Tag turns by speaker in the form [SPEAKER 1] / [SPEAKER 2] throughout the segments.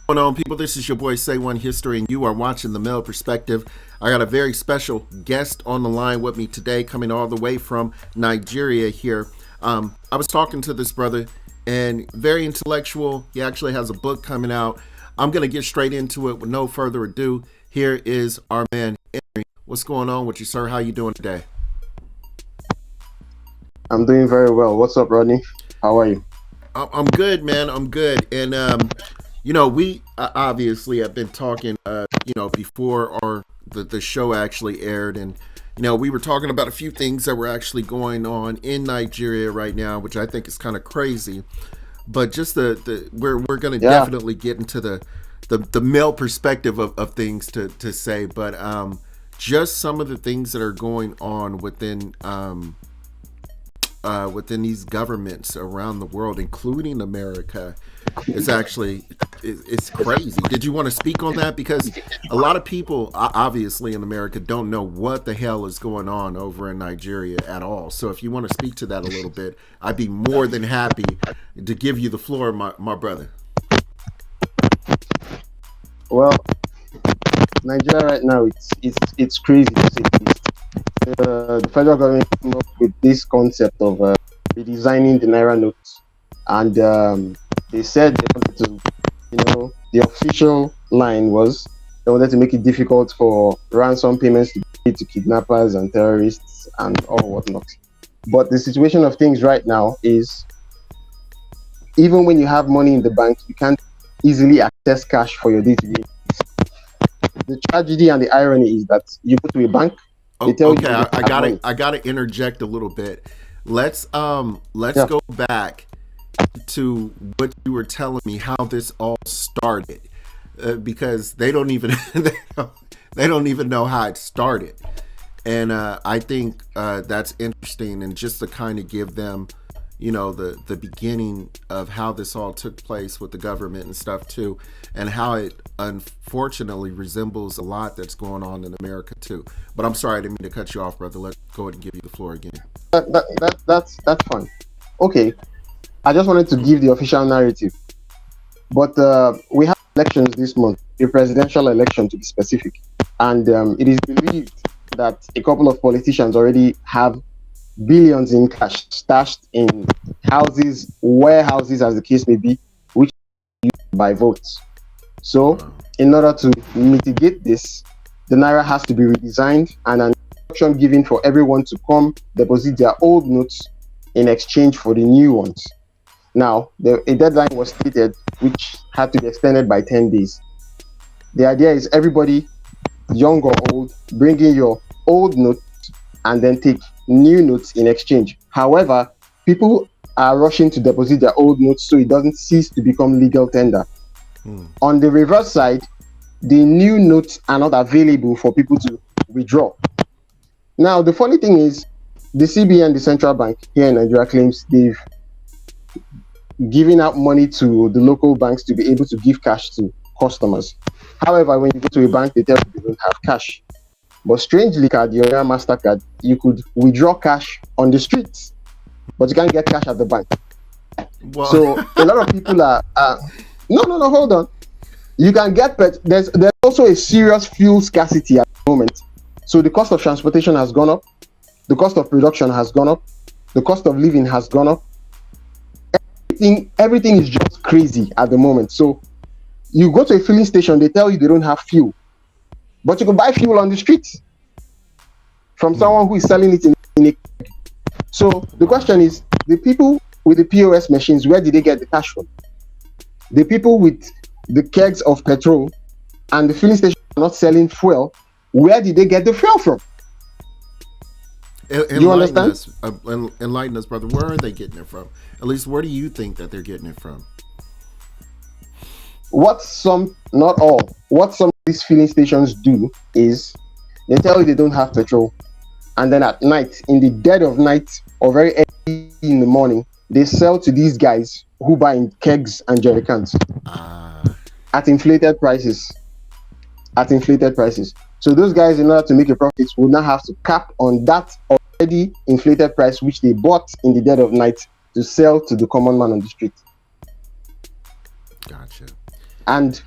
[SPEAKER 1] Going on, people? This is your boy Say One History, and you are watching The Male Perspective. I got a very special guest on the line with me today, coming all the way from Nigeria here. I was talking to this brother, and very intellectual. He actually has a book coming out. I'm going to get straight into it with no further ado. Here is our man, Henry. What's going on with you, sir? How you doing today?
[SPEAKER 2] I'm doing very well. What's up, Rodney? How are you?
[SPEAKER 1] I'm good, man. I'm good. And, we obviously have been talking, before the show actually aired. And, we were talking about a few things that were actually going on in Nigeria right now, which I think is kind of crazy. But just we're going to definitely get into the male perspective of things to say. But just some of the things that are going on within these governments around the world, including America, is actually it's crazy. Did you want to speak on that? Because a lot of people, obviously in America, don't know what the hell is going on over in Nigeria at all. So if you want to speak to that a little bit, I'd be more than happy to give you the floor, my brother.
[SPEAKER 2] Well, Nigeria right now, it's crazy to say the least. The federal government came up with this concept of redesigning the naira notes, and they said they wanted to, the official line was they wanted to make it difficult for ransom payments to be paid to kidnappers and terrorists and all whatnot. But the situation of things right now is, even when you have money in the bank, you can't easily access cash for your day-to-day. The tragedy and the irony is that you go to a bank.
[SPEAKER 1] Okay, I gotta interject a little bit. Let's go back to what you were telling me, how this all started, because they don't even they don't even know how it started, and I think that's interesting, and just to kind of give them, the beginning of how this all took place with the government and stuff too, and how it unfortunately resembles a lot that's going on in America too. But I'm sorry, I didn't mean to cut you off, brother. Let's go ahead and give you the floor again.
[SPEAKER 2] That's fine. Okay, I just wanted to give the official narrative, but we have elections this month, a presidential election to be specific, and it is believed that a couple of politicians already have billions in cash stashed in houses, warehouses, as the case may be, which are used by votes. So, in order to mitigate this, the naira has to be redesigned and an instruction given for everyone to come deposit their old notes in exchange for the new ones. Now, a deadline was stated, which had to be extended by 10 days. The idea is everybody, young or old, bring in your old note and then take new notes in exchange. However, people are rushing to deposit their old notes so it doesn't cease to become legal tender. On the reverse side, the new notes are not available for people to withdraw. Now, the funny thing is, the CBN, the central bank here in Nigeria, claims they've given out money to the local banks to be able to give cash to customers. However, when you go to a bank, they tell you they don't have cash. But strangely, your MasterCard, you could withdraw cash on the streets, but you can't get cash at the bank. Well, so a lot of people are no, hold on. You can get, but there's also a serious fuel scarcity at the moment. So the cost of transportation has gone up, the cost of production has gone up, the cost of living has gone up. Everything is just crazy at the moment. So you go to a filling station, they tell you they don't have fuel. But you can buy fuel on the streets from someone who is selling it in a. So the question is, the people with the POS machines, where did they get the cash from? The people with the kegs of petrol and the filling station are not selling fuel, where did they get the fuel from?
[SPEAKER 1] You understand? Enlighten us, brother. Where are they getting it from? At least, where do you think that they're getting it from?
[SPEAKER 2] Not all, what some of these filling stations do is they tell you they don't have petrol, and then at night, in the dead of night or very early in the morning, they sell to these guys who buy in kegs and jerry cans at inflated prices. So those guys, in order to make a profit, will now have to cap on that already inflated price which they bought in the dead of night to sell to the common man on the street.
[SPEAKER 1] Gotcha.
[SPEAKER 2] And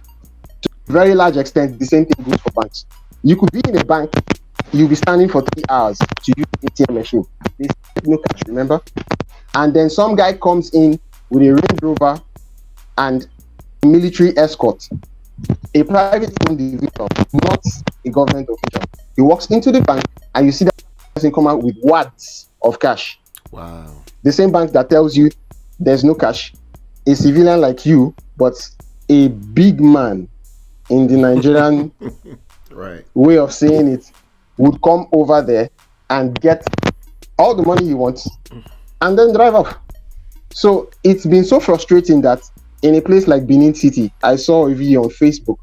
[SPEAKER 2] very large extent, the same thing goes for banks. You could be in a bank, you'll be standing for 3 hours to use the ATM machine. There's no cash, remember? And then some guy comes in with a Range Rover and a military escort, a private individual, not a government official. He walks into the bank and you see that person come out with wads of cash.
[SPEAKER 1] Wow.
[SPEAKER 2] The same bank that tells you there's no cash, a civilian like you, but a big man in the Nigerian
[SPEAKER 1] right.
[SPEAKER 2] way of saying it, would come over there and get all the money he wants and then drive off. So it's been so frustrating that in a place like Benin City, I saw a video on Facebook.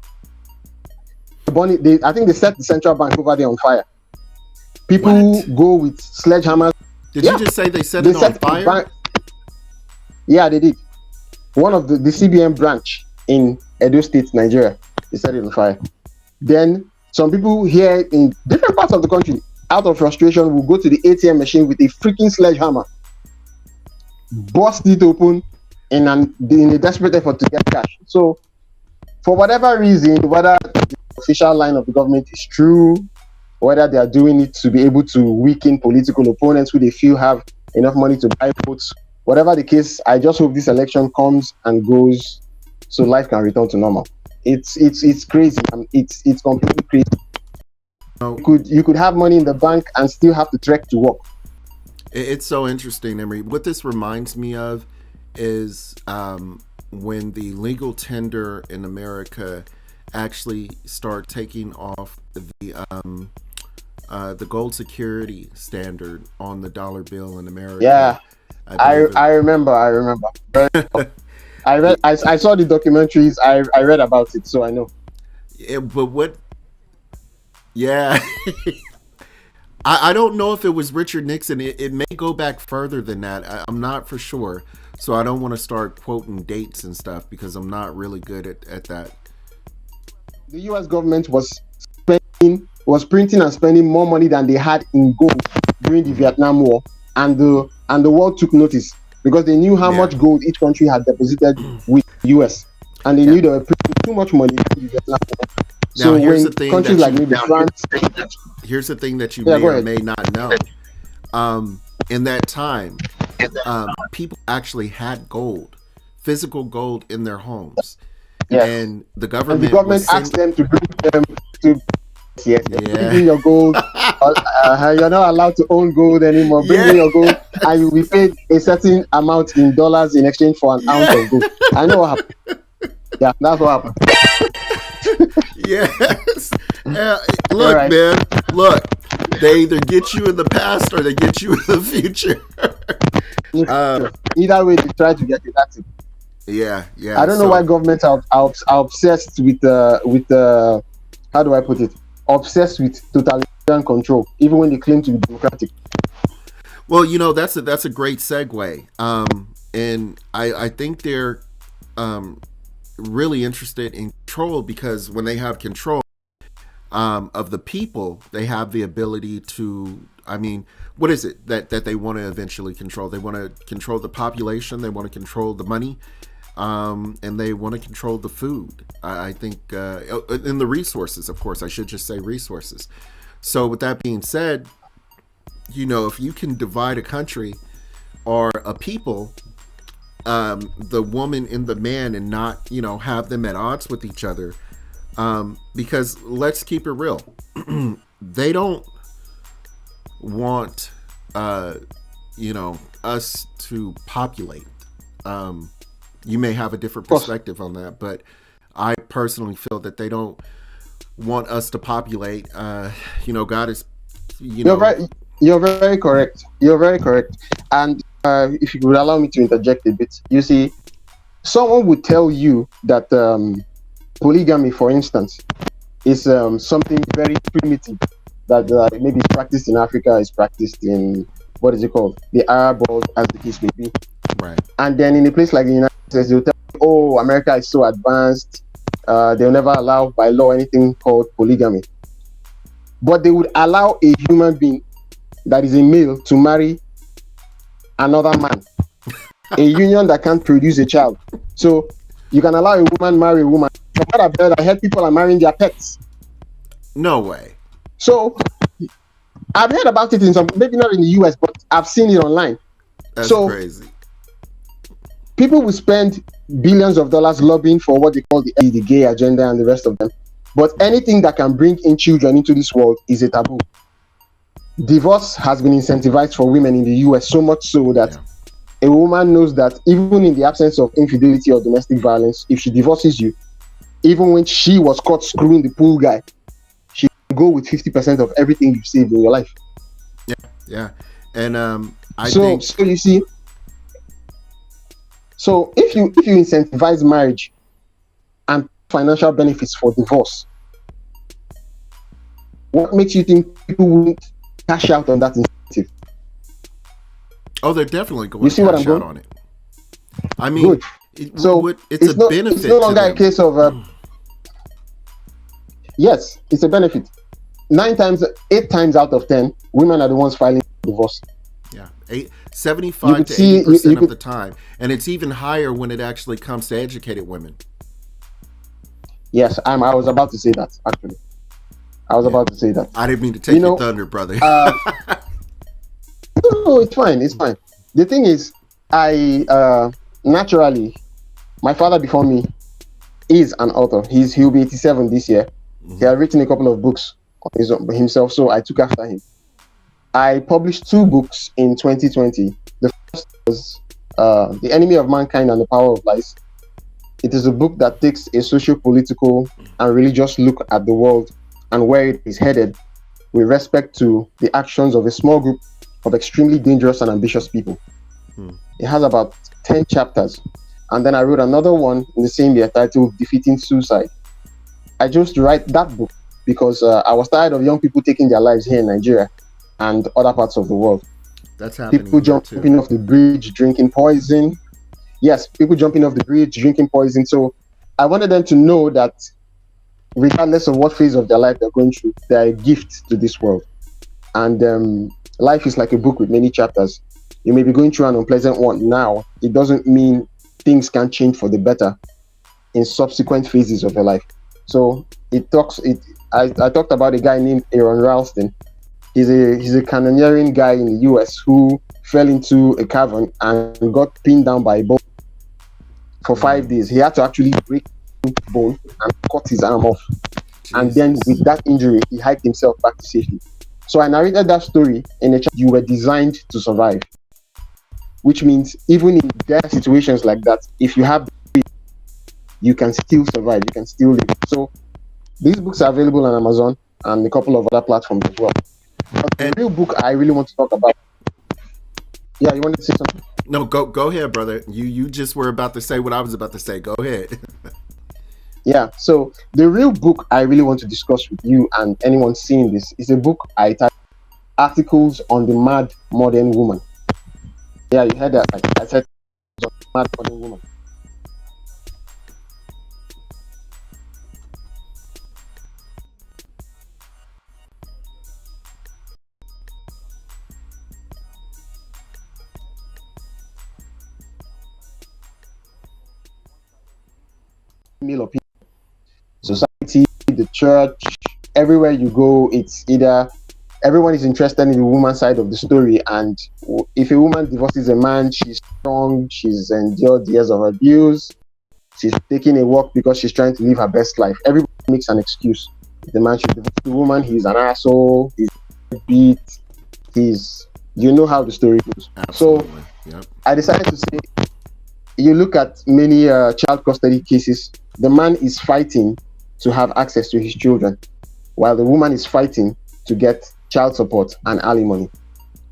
[SPEAKER 2] I think they set the central bank over there on fire. People go with sledgehammers.
[SPEAKER 1] Did you just say they set it on fire?
[SPEAKER 2] Yeah, they did. One of the CBN branch in Edo State, Nigeria, they set it on fire. Then some people here in different parts of the country, out of frustration, will go to the ATM machine with a freaking sledgehammer, bust it open in a desperate effort to get cash. So, for whatever reason, whether the official line of the government is true, whether they are doing it to be able to weaken political opponents who they feel have enough money to buy votes, whatever the case, I just hope this election comes and goes so life can return to normal. It's crazy. It's completely crazy. You could have money in the bank and still have to trek to work.
[SPEAKER 1] It's so interesting, Emery. What this reminds me of is when the legal tender in America actually start taking off the gold security standard on the dollar bill in America.
[SPEAKER 2] Yeah, I remember. I saw the documentaries. I read about it, so I know.
[SPEAKER 1] But what? Yeah, I don't know if it was Richard Nixon. It may go back further than that. I'm not for sure, so I don't want to start quoting dates and stuff because I'm not really good at that.
[SPEAKER 2] The U.S. government was printing and spending more money than they had in gold during the Vietnam War, and the world took notice because they knew how much gold each country had deposited with the U.S. and they knew they were printing too much money in the Vietnam War.
[SPEAKER 1] Now,
[SPEAKER 2] so
[SPEAKER 1] here's
[SPEAKER 2] when
[SPEAKER 1] the thing
[SPEAKER 2] countries like maybe France,
[SPEAKER 1] here's the thing that you may or may not know. In that time, people actually had gold, physical gold in their homes. Yes. And the government
[SPEAKER 2] asked them to bring them to. Yes, bring your gold. You're not allowed to own gold anymore. Bring in your gold, and you'll be paid a certain amount in dollars in exchange for an ounce of gold. I know what happened. Yeah, that's what happened.
[SPEAKER 1] Yes. Look, right. Man. Look, they either get you in the past or they get you in the future.
[SPEAKER 2] Either way, they try to get you. That's it.
[SPEAKER 1] Yeah.
[SPEAKER 2] I don't know why governments are obsessed with how do I put it? Obsessed with totalitarian control, even when they claim to be democratic.
[SPEAKER 1] Well, that's a great segue, and I think they're really interested in control because when they have control of the people, they have the ability to. I mean, what is it that they want to eventually control? They want to control the population. They want to control the money. And they want to control the food. I think, and the resources, of course. I should just say resources. So with that being said, if you can divide a country or a people, the woman and the man, and not, have them at odds with each other, because let's keep it real. They don't want, us to populate. You may have a different perspective on that, but I personally feel that they don't want us to populate. God is,
[SPEAKER 2] You're very correct. You're very correct. And if you would allow me to interject a bit, you see, someone would tell you that polygamy, for instance, is something very primitive that maybe is practiced in Africa, is practiced in, what is it called? The Arab world, as the case may be.
[SPEAKER 1] Right. And
[SPEAKER 2] then in a place like the United States, they'll tell you, oh, America is so advanced, they'll never allow by law anything called polygamy. But they would allow a human being that is a male to marry another man. A union that can't produce a child. So you can allow a woman marry a woman, what I heard people are marrying their pets.
[SPEAKER 1] No way.
[SPEAKER 2] So I've heard about it in some, maybe not in the US, but I've seen it online.
[SPEAKER 1] That's
[SPEAKER 2] so
[SPEAKER 1] crazy.
[SPEAKER 2] People will spend billions of dollars lobbying for what they call the gay agenda and the rest of them. But anything that can bring in children into this world is a taboo. Divorce has been incentivized for women in the US so much so that a woman knows that even in the absence of infidelity or domestic violence, if she divorces you, even when she was caught screwing the pool guy, she can go with 50% of everything you've saved in your life.
[SPEAKER 1] Yeah. And I
[SPEAKER 2] so
[SPEAKER 1] think
[SPEAKER 2] so you see, so if you incentivize marriage and financial benefits for divorce, what makes you think people won't cash out on that incentive?
[SPEAKER 1] Oh, they're definitely going to cash out on it. I mean,
[SPEAKER 2] good.
[SPEAKER 1] It's a benefit.
[SPEAKER 2] It's no longer a case of yes, it's a benefit. 8 times out of 10, women are the ones filing divorce.
[SPEAKER 1] Yeah, 75 to 80% of the time, and it's even higher when it actually comes to educated women.
[SPEAKER 2] Yes, I was about to say that. Actually, I was about to say that.
[SPEAKER 1] I didn't mean to take your thunder, brother.
[SPEAKER 2] No, it's fine. It's fine. The thing is, I naturally, my father before me is an author. He'll be 87 this year. He had written a couple of books on himself, so I took after him. I published 2 books in 2020. The first was The Enemy of Mankind and the Power of Lies. It is a book that takes a socio-political and religious look at the world and where it is headed with respect to the actions of a small group of extremely dangerous and ambitious people. It has about 10 chapters. And then I wrote another one in the same year titled Defeating Suicide. I chose to write that book because I was tired of young people taking their lives here in Nigeria and other parts of the world.
[SPEAKER 1] That's happening.
[SPEAKER 2] People jumping off the bridge, drinking poison. Yes, people jumping off the bridge, drinking poison. So I wanted them to know that regardless of what phase of their life they're going through, they're a gift to this world. And life is like a book with many chapters. You may be going through an unpleasant one now. It doesn't mean things can change for the better in subsequent phases of your life. So I talked about a guy named Aaron Ralston. He's a canyoneering guy in the US who fell into a cavern and got pinned down by a bone for 5 days. He had to actually break the bone and cut his arm off. Jesus. And then with that injury, he hiked himself back to safety. So I narrated that story in a chapter. You were designed to survive, which means even in dire situations like that, if you have the faith, you can still survive, you can still live. So these books are available on Amazon and a couple of other platforms as well. But the real book I really want to talk about. Yeah, you wanted to say something?
[SPEAKER 1] No, go ahead, brother. You just were about to say what I was about to say. Go ahead.
[SPEAKER 2] Yeah, so the real book I really want to discuss with you and anyone seeing this is a book I titled Articles on the Mad Modern Woman. Yeah, you heard that. I said Mad Modern Woman. Of people, society, the church, everywhere you go, it's either everyone is interested in the woman's side of the story. And if a woman divorces a man, she's strong, she's endured years of abuse, she's taking a walk because she's trying to live her best life. Everybody makes an excuse. If the man should divorce the woman, he's an asshole, he's beat, you know how the story goes. Absolutely. So yep. I decided to say, you look at many child custody cases, the man is fighting to have access to his children, while the woman is fighting to get child support and alimony.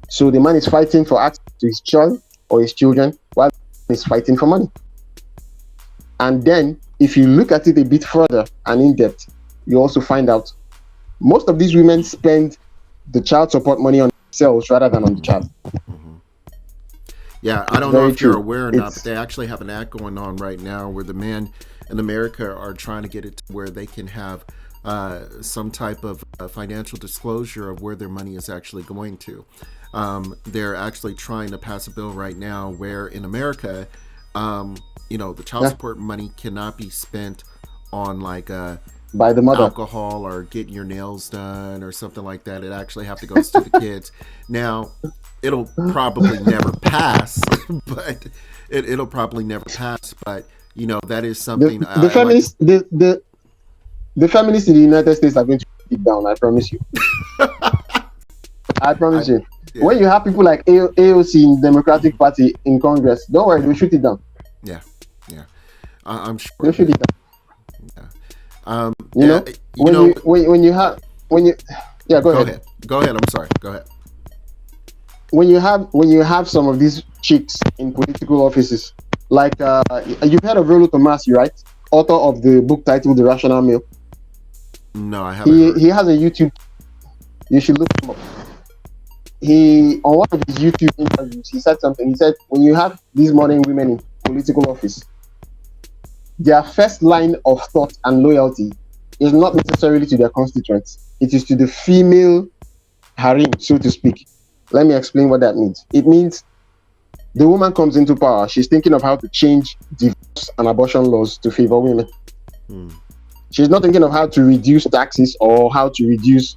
[SPEAKER 2] So the man is fighting for access to his child or his children, while the woman is fighting for money. And then, if you look at it a bit further and in depth, you also find out most of these women spend the child support money on themselves rather than on the child.
[SPEAKER 1] Yeah, I don't know if you're aware or not, but they actually have an act going on right now where the men in America are trying to get it to where they can have some type of financial disclosure of where their money is actually going to. They're actually trying to pass a bill right now where in America, the child support money cannot be spent on like
[SPEAKER 2] by the mother.
[SPEAKER 1] alcohol or getting your nails done or something like that. It actually have to goes to the kids. Now, it'll probably never pass, but it'll probably never pass. But you know, that is something
[SPEAKER 2] The
[SPEAKER 1] I like to.
[SPEAKER 2] feminists, the feminists in the United States are going to keep it down. I promise you. I promise you.
[SPEAKER 1] Yeah.
[SPEAKER 2] When you have people like AOC in Democratic Party in Congress, don't worry, they'll shoot it down.
[SPEAKER 1] Yeah, yeah, I'm sure.
[SPEAKER 2] They'll shoot it down.
[SPEAKER 1] Yeah.
[SPEAKER 2] You know, when you have yeah, go ahead.
[SPEAKER 1] Go ahead. I'm sorry. Go ahead.
[SPEAKER 2] When you have some of these chicks in political offices, like you've heard of Rollo Tomasi, right? Author of the book titled The Rational Male.
[SPEAKER 1] No, I haven't.
[SPEAKER 2] He has a YouTube. You should look him up. He, on one of his YouTube interviews, he said something. He said, when you have these modern women in political office, their first line of thought and loyalty is not necessarily to their constituents. It is to the female harem, so to speak. Let me explain what that means. It means the woman comes into power. She's thinking of how to change divorce and abortion laws to favor women. She's not thinking of how to reduce taxes or how to reduce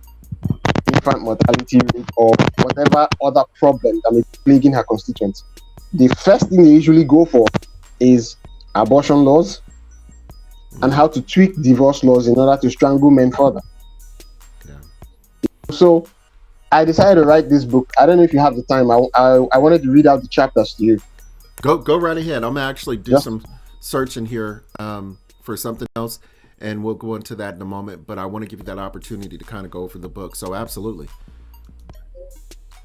[SPEAKER 2] infant mortality rate or whatever other problem that may be plaguing her constituents. The first thing they usually go for is abortion laws and how to tweak divorce laws in order to strangle men further.
[SPEAKER 1] Yeah.
[SPEAKER 2] So I decided to write this book. I don't know if you have the time. I wanted to read out the chapters to you.
[SPEAKER 1] Go right ahead. I'm gonna actually do some searching here for something else, and we'll go into that in a moment. But I want to give you that opportunity to kind of go over the book. So absolutely.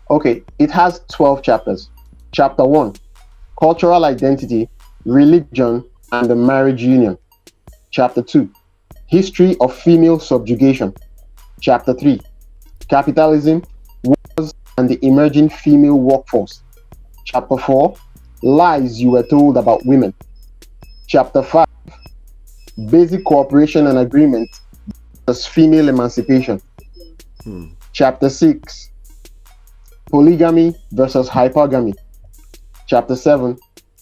[SPEAKER 2] Okay, it has 12 chapters. Chapter 1, cultural identity, religion, and the marriage union. Chapter 2, history of female subjugation. Chapter 3, capitalism, wars, and the emerging female workforce. Chapter 4, lies you were told about women. Chapter 5, basic cooperation and agreement versus female emancipation. Chapter 6, polygamy versus hypergamy. Chapter 7,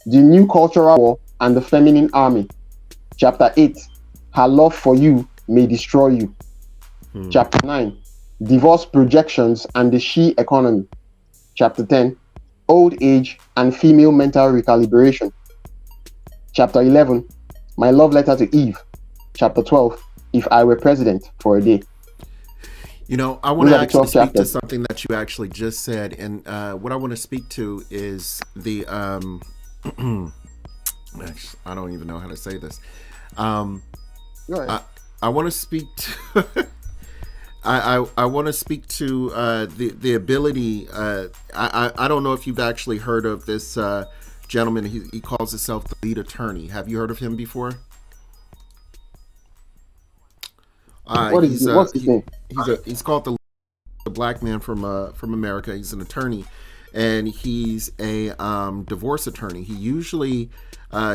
[SPEAKER 2] the new cultural war and the feminine army. Chapter 8, her love for you may destroy you. Chapter 9, divorce projections and the she economy. Chapter 10, old age and female mental recalibration. Chapter 11, my love letter to Eve. Chapter 12, if I were president for a day.
[SPEAKER 1] You know, I want to actually speak to something that you actually just said, and what I want to speak to is the I don't even know how to say this. I want to speak to I want to speak to the ability. I don't know if you've actually heard of this gentleman. He calls himself the lead attorney. Have you heard of him before?
[SPEAKER 2] What's his name?
[SPEAKER 1] He's called the black man from America. He's an attorney, and he's a divorce attorney. He usually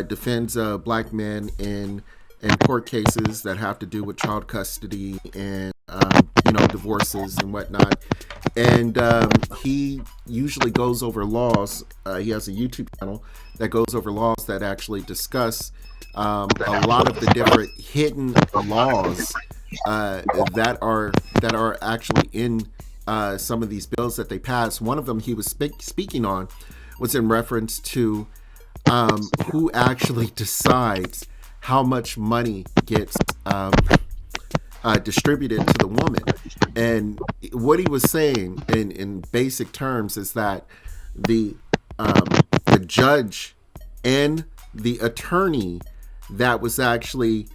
[SPEAKER 1] defends black men in court cases that have to do with child custody and divorces and whatnot. And he usually goes over laws. He has a YouTube channel that goes over laws that actually discuss a lot of the different hidden laws that are actually in some of these bills that they pass. One of them he was speaking on was in reference to who actually decides how much money gets distributed to the woman. And what he was saying in basic terms is that the judge and the attorney that was actually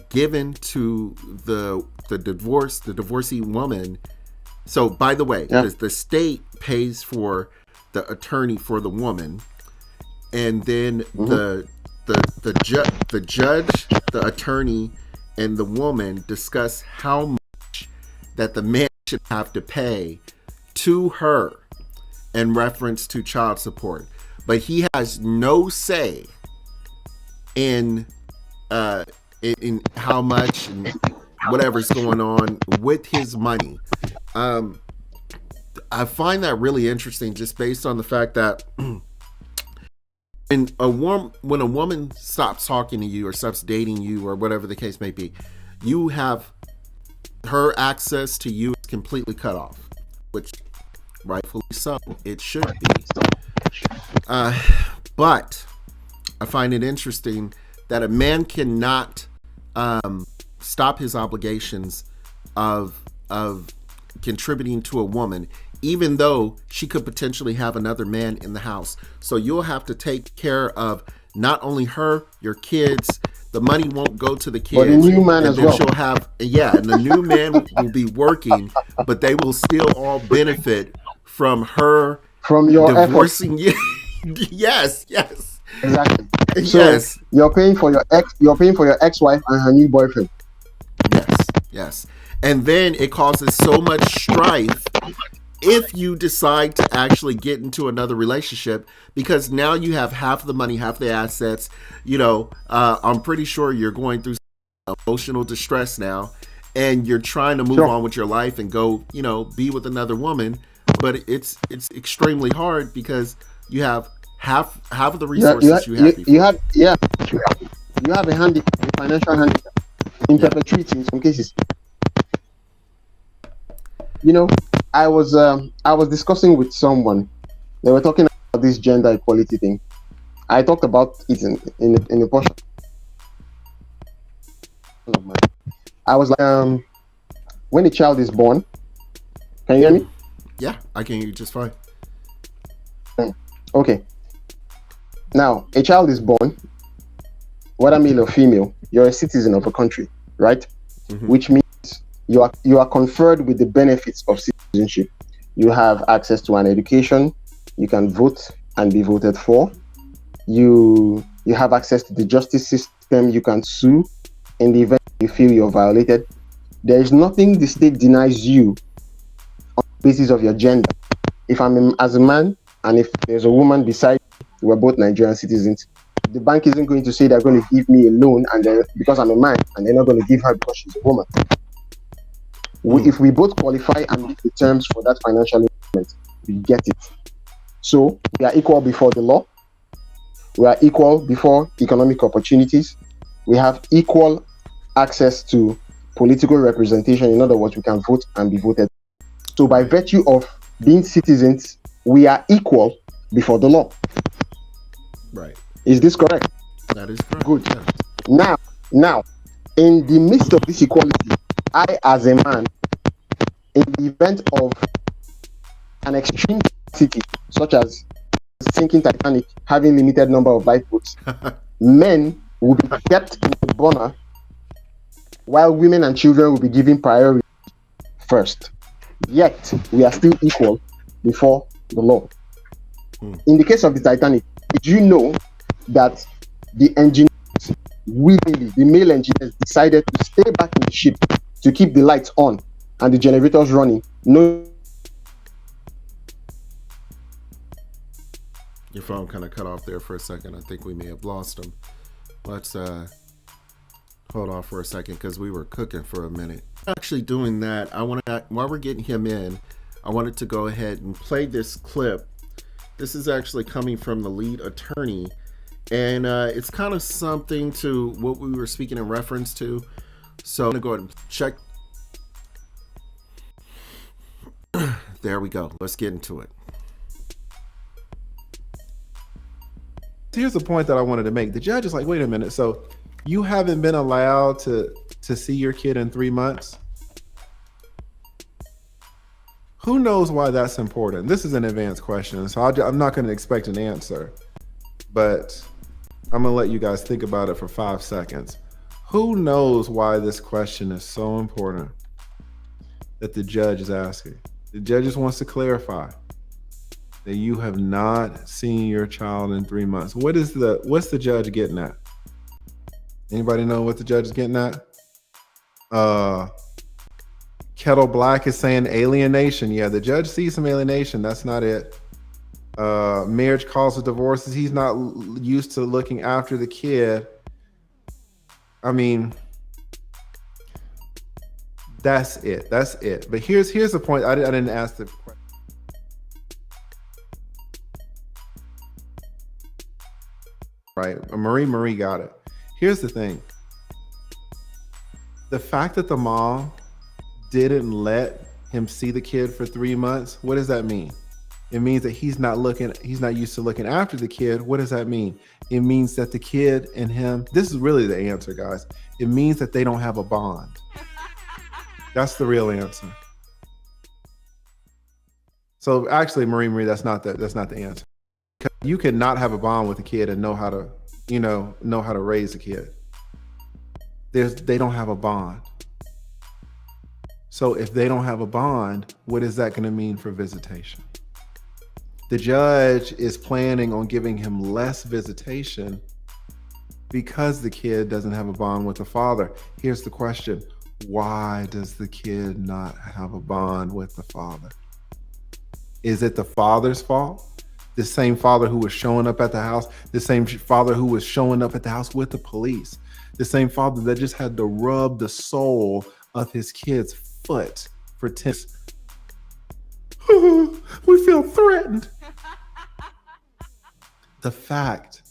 [SPEAKER 1] given to the divorcee woman. So by the way, the state pays for the attorney for the woman, and then the judge, the attorney, and the woman discuss how much that the man should have to pay to her in reference to child support. But he has no say in how much and whatever's going on with his money. I find that really interesting, just based on the fact that And when a woman stops talking to you or stops dating you or whatever the case may be, you have her access to you is completely cut off, which rightfully so it should be. But I find it interesting that a man cannot stop his obligations of contributing to a woman, even though she could potentially have another man in the house. So you'll have to take care of not only her, your kids. The money won't go to the kids.
[SPEAKER 2] But the new man as well.
[SPEAKER 1] She'll have, and the new man will be working, but they will still all benefit from her,
[SPEAKER 2] from your
[SPEAKER 1] divorcing you. Yes.
[SPEAKER 2] Exactly. So
[SPEAKER 1] Yes.
[SPEAKER 2] You're paying for your ex-wife and her new boyfriend.
[SPEAKER 1] Yes. And then it causes so much strife if you decide to actually get into another relationship, because now you have half the money, half the assets. I'm pretty sure you're going through emotional distress now, and you're trying to move on with your life and go, be with another woman. But it's extremely hard because you have half of the resources you had before.
[SPEAKER 2] You have a financial handicap in perpetuity in some cases. I was discussing with someone. They were talking about this gender equality thing. I talked about it in a portion of mine. I was like, when a child is born, can you hear me?
[SPEAKER 1] Yeah, I can hear you just fine.
[SPEAKER 2] Okay. Now, a child is born, whether male or female, you're a citizen of a country, right? Mm-hmm. Which means you are conferred with the benefits of citizenship. You have access to an education, you can vote and be voted for. You have access to the justice system, you can sue in the event you feel you're violated. There is nothing the state denies you on the basis of your gender. If I'm as a man and if there's a woman beside me, we're both Nigerian citizens, the bank isn't going to say they're going to give me a loan because I'm a man, and they're not going to give her because she's a woman. If we both qualify and meet the terms for that financial investment, we get it. So we are equal before the law. We are equal before economic opportunities. We have equal access to political representation. In other words, we can vote and be voted. So by virtue of being citizens, we are equal before the law.
[SPEAKER 1] Right.
[SPEAKER 2] Is this correct?
[SPEAKER 1] That is correct.
[SPEAKER 2] Good.
[SPEAKER 1] Yeah.
[SPEAKER 2] Now, in the midst of this equality, I, as a man, in the event of an extreme capacity, such as sinking Titanic, having limited number of lifeboats, men will be kept in the burner, while women and children will be given priority first. Yet, we are still equal before the law. In the case of the Titanic, did you know that the engineers, willingly, the male engineers, decided to stay back in the ship to keep the lights on and the generators running? No.
[SPEAKER 1] Your phone kind of cut off there for a second. I think we may have lost him. Let's hold off for a second because we were cooking for a minute. Actually doing that, while we're getting him in, I wanted to go ahead and play this clip. This is actually coming from the lead attorney, and it's kind of something to what we were speaking in reference to. So I'm gonna go ahead and check. There we go. Let's get into it.
[SPEAKER 3] Here's the point that I wanted to make. The judge is like, wait a minute. So you haven't been allowed to see your kid in 3 months? Who knows why that's important? This is an advanced question, so I'm not going to expect an answer, but I'm going to let you guys think about it for 5 seconds. Who knows why this question is so important that the judge is asking? The judge just wants to clarify that you have not seen your child in 3 months. What's the judge getting at? Anybody know what the judge is getting at? Kettle Black is saying alienation. Yeah, the judge sees some alienation. That's not it. Marriage causes divorces. He's not used to looking after the kid. I mean, that's it. That's it. But here's the point. I didn't ask the question. right? Marie got it. Here's the thing. The fact that the mom didn't let him see the kid for 3 months, what does that mean? It means that he's not used to looking after the kid. What does that mean? It means that the kid and him, this is really the answer, guys. It means that they don't have a bond. That's the real answer. So actually, Marie, that's not the answer. You could not have a bond with a kid and know how to raise a kid. They don't have a bond. So if they don't have a bond, what is that going to mean for visitation? The judge is planning on giving him less visitation because the kid doesn't have a bond with the father. Here's the question. Why does the kid not have a bond with the father? Is it the father's fault? The same father who was showing up at the house, the same father who was showing up at the house with the police, the same father that just had to rub the sole of his kid's foot for 10 minutes. We feel threatened. The fact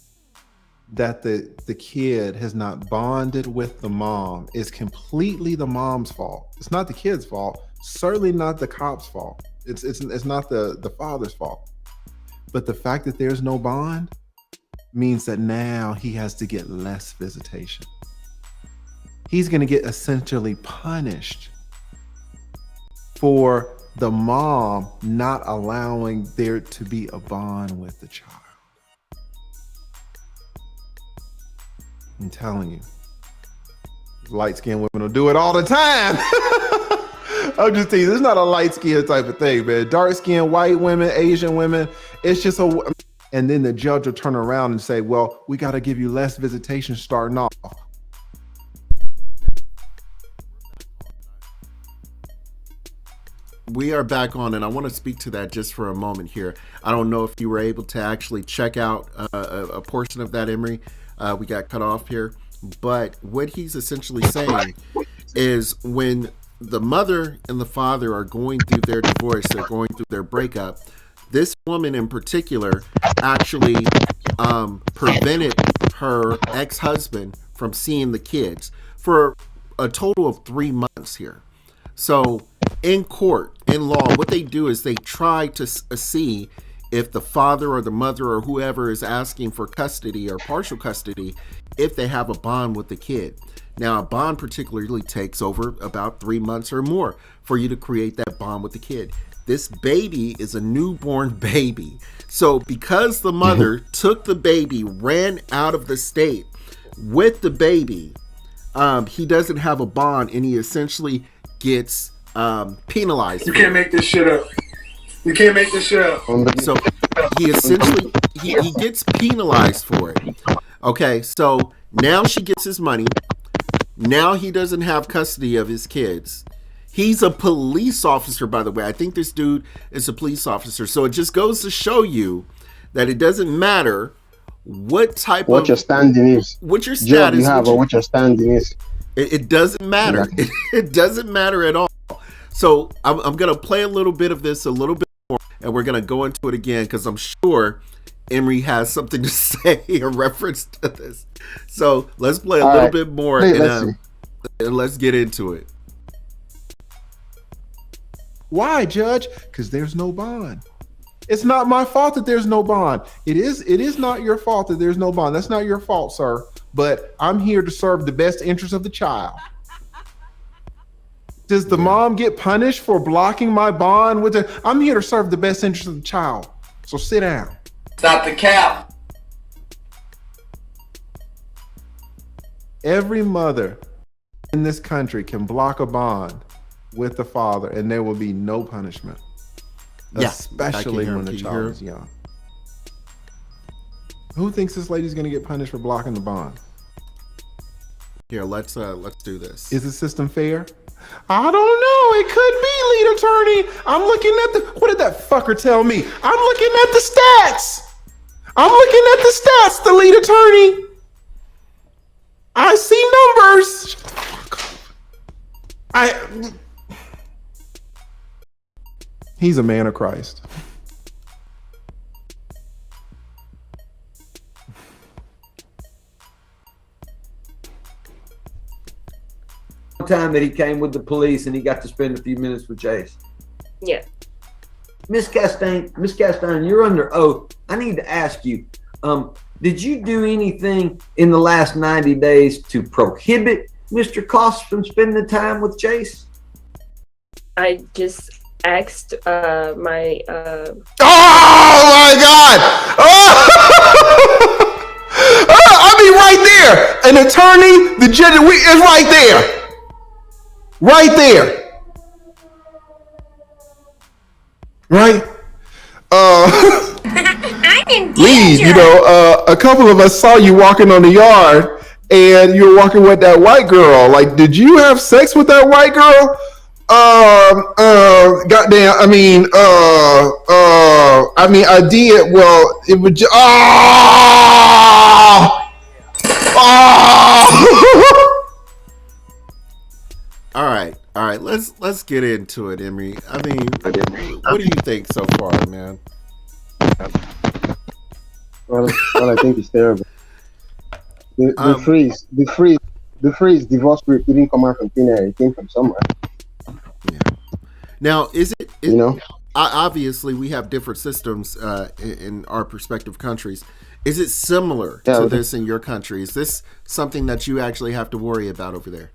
[SPEAKER 3] that the kid has not bonded with the mom is completely the mom's fault. It's not the kid's fault. Certainly not the cop's fault. It's not the father's fault. But the fact that there's no bond means that now he has to get less visitation. He's going to get essentially punished for the mom not allowing there to be a bond with the child. I'm telling you, light-skinned women will do it all the time. I'm just telling you, this is not a light-skinned type of thing, man. Dark-skinned white women, Asian women, it's just and then the judge will turn around and say, well, we got to give you less visitation starting off.
[SPEAKER 1] We are back on, and I want to speak to that just for a moment here. I don't know if you were able to actually check out a portion of that, Emery. We got cut off here. But what he's essentially saying is when the mother and the father are going through their divorce, they're going through their breakup, this woman in particular actually prevented her ex-husband from seeing the kids for a total of 3 months here. So in court, in law, what they do is they try to see if the father or the mother or whoever is asking for custody or partial custody, if they have a bond with the kid. Now, a bond particularly takes over about 3 months or more for you to create that bond with the kid. This baby is a newborn baby. So because the mother took the baby, ran out of the state with the baby, he doesn't have a bond and he essentially gets penalized.
[SPEAKER 4] You can't make this shit up. You can't make this shit up.
[SPEAKER 1] So he essentially he gets penalized for it. Okay, so now she gets his money. Now he doesn't have custody of his kids. He's a police officer, by the way. I think this dude is a police officer. So it just goes to show you that it doesn't matter what
[SPEAKER 2] your standing is,
[SPEAKER 1] what your
[SPEAKER 2] job
[SPEAKER 1] status
[SPEAKER 2] you have, or what your standing is.
[SPEAKER 1] It doesn't matter.
[SPEAKER 2] Exactly.
[SPEAKER 1] It doesn't matter at all. So I'm going to play a little bit of this a little bit more, and we're going to go into it again because I'm sure Emery has something to say in reference to this. So let's play a little bit more and let's get into it.
[SPEAKER 3] Why, Judge? Because there's no bond. It's not my fault that there's no bond. It is not your fault that there's no bond. That's not your fault, sir. But I'm here to serve the best interest of the child. Does the mom get punished for blocking my bond with her? I'm here to serve the best interest of the child. So sit down.
[SPEAKER 4] Stop the cap.
[SPEAKER 3] Every mother in this country can block a bond with the father and there will be no punishment.
[SPEAKER 1] Yeah,
[SPEAKER 3] especially when the child is young. Who thinks this lady's going to get punished for blocking the bond?
[SPEAKER 1] Here, let's do this.
[SPEAKER 3] Is the system fair? I don't know. It could be, lead attorney. I'm looking at what did that fucker tell me? I'm looking at the stats. The lead attorney. I see numbers. He's a man of Christ.
[SPEAKER 5] time that he came with the police and he got to spend a few minutes with Chase.
[SPEAKER 6] Yeah.
[SPEAKER 5] Miss Castaigne, you're under oath. I need to ask you, did you do anything in the last 90 days to prohibit Mr. Koss from spending time with Chase?
[SPEAKER 6] I just asked my
[SPEAKER 3] Oh my God! I mean, right there, an attorney, the judge is right there, right there, right.
[SPEAKER 6] I'm in
[SPEAKER 3] Lee,
[SPEAKER 6] danger.
[SPEAKER 3] you know, a couple of us saw you walking on the yard, and you were walking with that white girl. Like, did you have sex with that white girl? Goddamn. I did. Well, it would just.
[SPEAKER 1] All right. Let's get into it, Emery. I mean, what do you think so far, man?
[SPEAKER 2] Well, I think it's terrible. The phrase divorce rate didn't come out from thin air. It came from somewhere.
[SPEAKER 1] Yeah. Now, is it
[SPEAKER 2] You know?
[SPEAKER 1] obviously we have different systems in our respective countries. Is it similar
[SPEAKER 2] Yeah,
[SPEAKER 1] to
[SPEAKER 2] okay.
[SPEAKER 1] this in your country? Is this something that you actually have to worry about over there?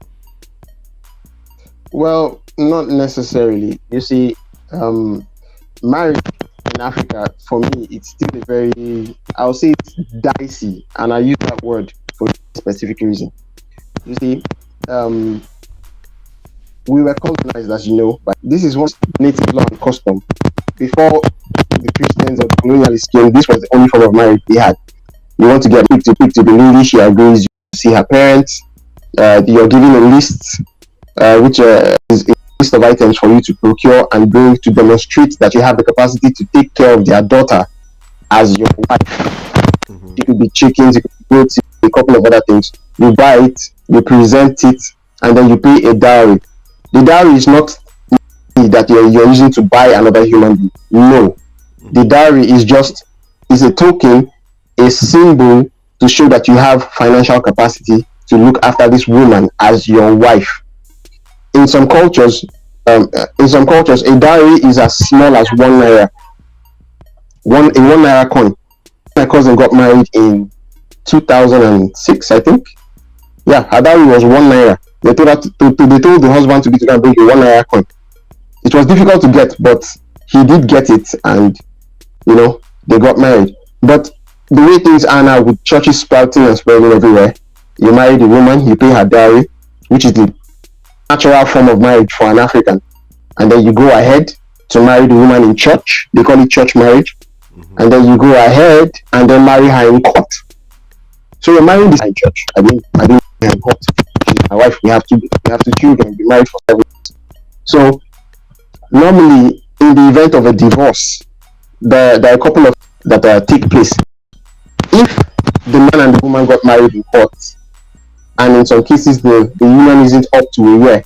[SPEAKER 2] Well, not necessarily. You see, marriage in Africa, for me, it's still a very, I'll say it's dicey, and I use that word for a specific reason. You see, we were colonized, as you know, but this is one native law and custom. Before the Christians or the colonialists came, this was the only form of marriage they had. You want to get picked to the lady, she agrees, you see her parents, you're given a list, which is a list of items for you to procure and bring to demonstrate that you have the capacity to take care of their daughter as your wife. It could be chickens, it could be goats, a couple of other things. You buy it, you present it, and then you pay a dowry. The dowry is not that you're using to buy another human being. No. The dowry is a token, a symbol to show that you have financial capacity to look after this woman as your wife. In some cultures, a dowry is as small as 1 naira. A 1 naira coin. My cousin got married in 2006, I think. Yeah, her dowry was 1 naira. They told the husband to go and bring a 1 naira coin. It was difficult to get, but he did get it, and they got married. But the way things are now, with churches sprouting and spreading everywhere, you marry the woman, you pay her dowry, which is the natural form of marriage for an African, and then you go ahead to marry the woman in church. They call it church marriage. And then you go ahead and then marry her in court. So you're marrying this in church. I didn't marry her in court. She's my wife. We have two children. Be married for 7 years. So normally, in the event of a divorce, there are a couple of that take place. If the man and the woman got married in court, and in some cases the union isn't up to a year,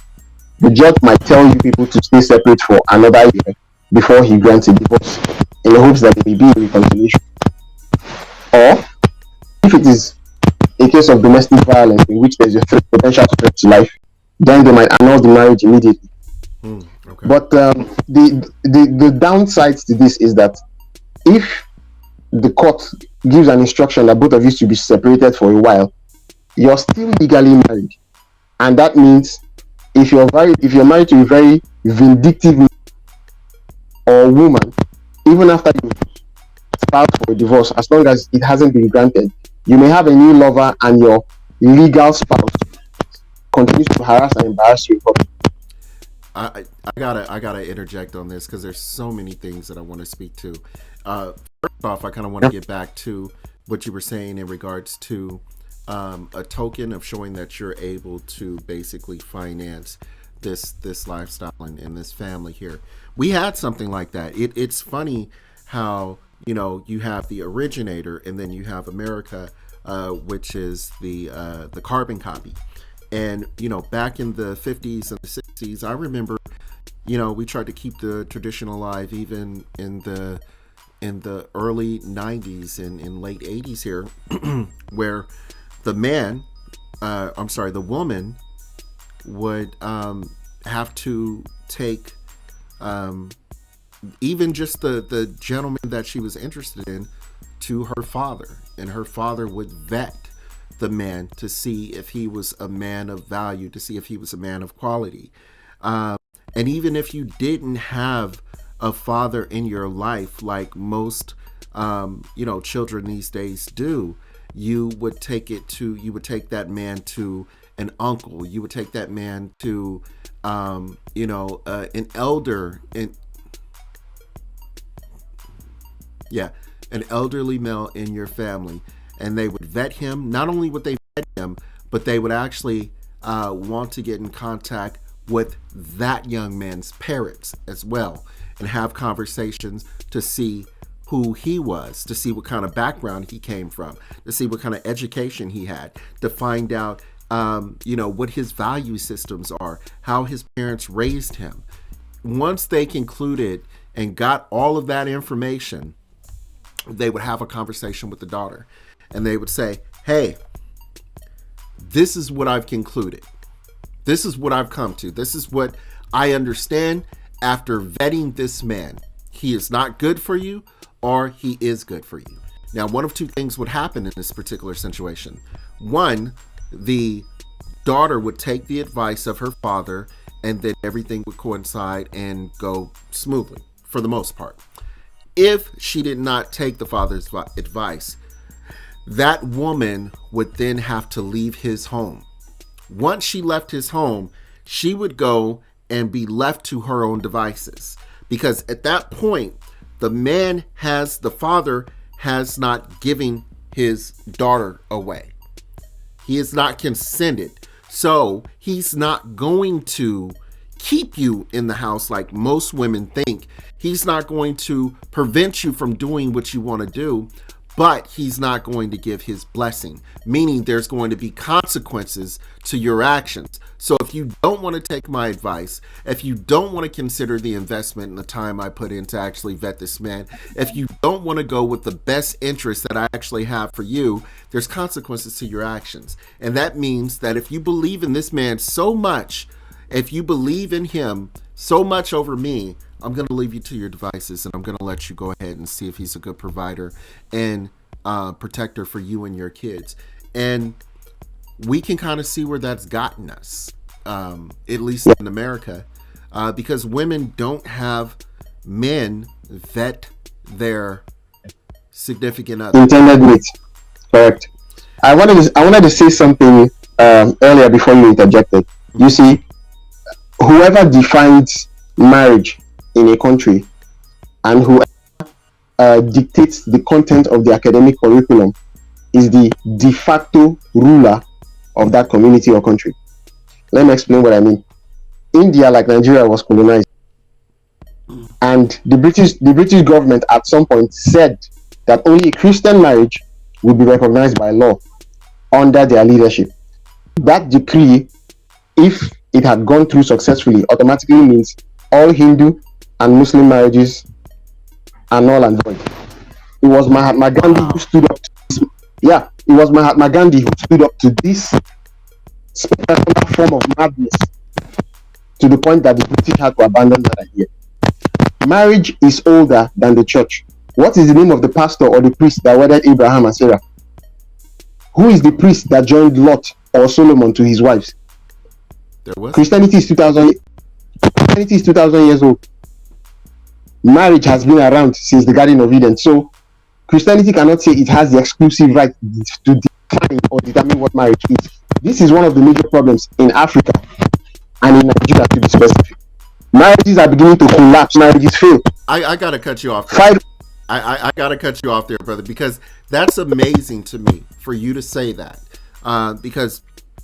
[SPEAKER 2] the judge might tell you people to stay separate for another year before he grants a divorce, in the hopes that there may be a reconciliation. Or if it is a case of domestic violence in which there's a potential threat to life, then they might annul the marriage immediately.
[SPEAKER 1] Okay.
[SPEAKER 2] But the downside to this is that if the court gives an instruction that both of you should be separated for a while, you're still legally married, and that means if you're married to a very vindictive man or woman, even after you filed for a divorce, as long as it hasn't been granted, you may have a new lover, and your legal spouse continues to harass and embarrass you in public.
[SPEAKER 1] I gotta interject on this because there's so many things that I want to speak to. First off, I kind of want to get back to what you were saying in regards to a token of showing that you're able to basically finance this lifestyle and this family here. We had something like that. It's funny how you have the originator, and then you have America, which is the carbon copy. And back in the 50s and the 60s, I remember we tried to keep the tradition alive even in the early 90s and in late 80s here, where the woman would have to take even just the gentleman that she was interested in to her father, and her father would vet the man to see if he was a man of value, to see if he was a man of quality. And even if you didn't have a father in your life, like most children these days do, you would take that man to an uncle, you would take that man to an elder, an elderly male in your family, and they would vet him. Not only would they vet him, but they would actually want to get in contact with that young man's parents as well, and have conversations to see who he was, to see what kind of background he came from, to see what kind of education he had, to find out what his value systems are, how his parents raised him. Once they concluded and got all of that information, they would have a conversation with the daughter, and they would say, hey, this is what I've concluded. This is what I've come to. This is what I understand after vetting this man. He is not good for you, or he is good for you. Now, one of two things would happen in this particular situation. One, the daughter would take the advice of her father, and then everything would coincide and go smoothly for the most part. If she did not take the father's advice, that woman would then have to leave his home. Once she left his home, she would go and be left to her own devices, because at that point, the father has not given his daughter away. He has not consented. So he's not going to keep you in the house like most women think. He's not going to prevent you from doing what you want to do, but he's not going to give his blessing, meaning there's going to be consequences to your actions. So if you don't want to take my advice, if you don't want to consider the investment and the time I put in to actually vet this man, if you don't want to go with the best interest that I actually have for you, there's consequences to your actions. And that means that if you believe in this man so much, if you believe in him so much over me, I'm going to leave you to your devices, and I'm going to let you go ahead and see if he's a good provider and protector for you and your kids. And we can kind of see where that's gotten us, at least in America, because women don't have men vet their significant other.
[SPEAKER 2] Intended mate. Correct. I wanted to say something earlier before you interjected. You see, whoever defines marriage in a country and whoever dictates the content of the academic curriculum is the de facto ruler of that community or country. Let me explain what I mean. India, like Nigeria, was colonized, and the British government at some point said that only a Christian marriage would be recognized by law under their leadership. That decree, if it had gone through successfully, automatically means all Hindu and Muslim marriages are null and void. It was Mahatma Gandhi who stood up to this. Yeah, it was Mahatma Gandhi who stood up to this spectacular form of madness, to the point that the British had to abandon that idea. Marriage is older than the church. What is the name of the pastor or the priest that wedded Abraham and Sarah? Who is the priest that joined Lot or Solomon to his wives? Christianity is 2000 years old. Marriage has been around since the Garden of Eden. So Christianity cannot say it has the exclusive right to define or determine what marriage is. This is one of the major problems in Africa and in Nigeria, to be specific. Marriages are beginning to collapse. Marriages fail.
[SPEAKER 1] I gotta cut you off there. I gotta cut you off there, brother, because that's amazing to me for you to say that. Because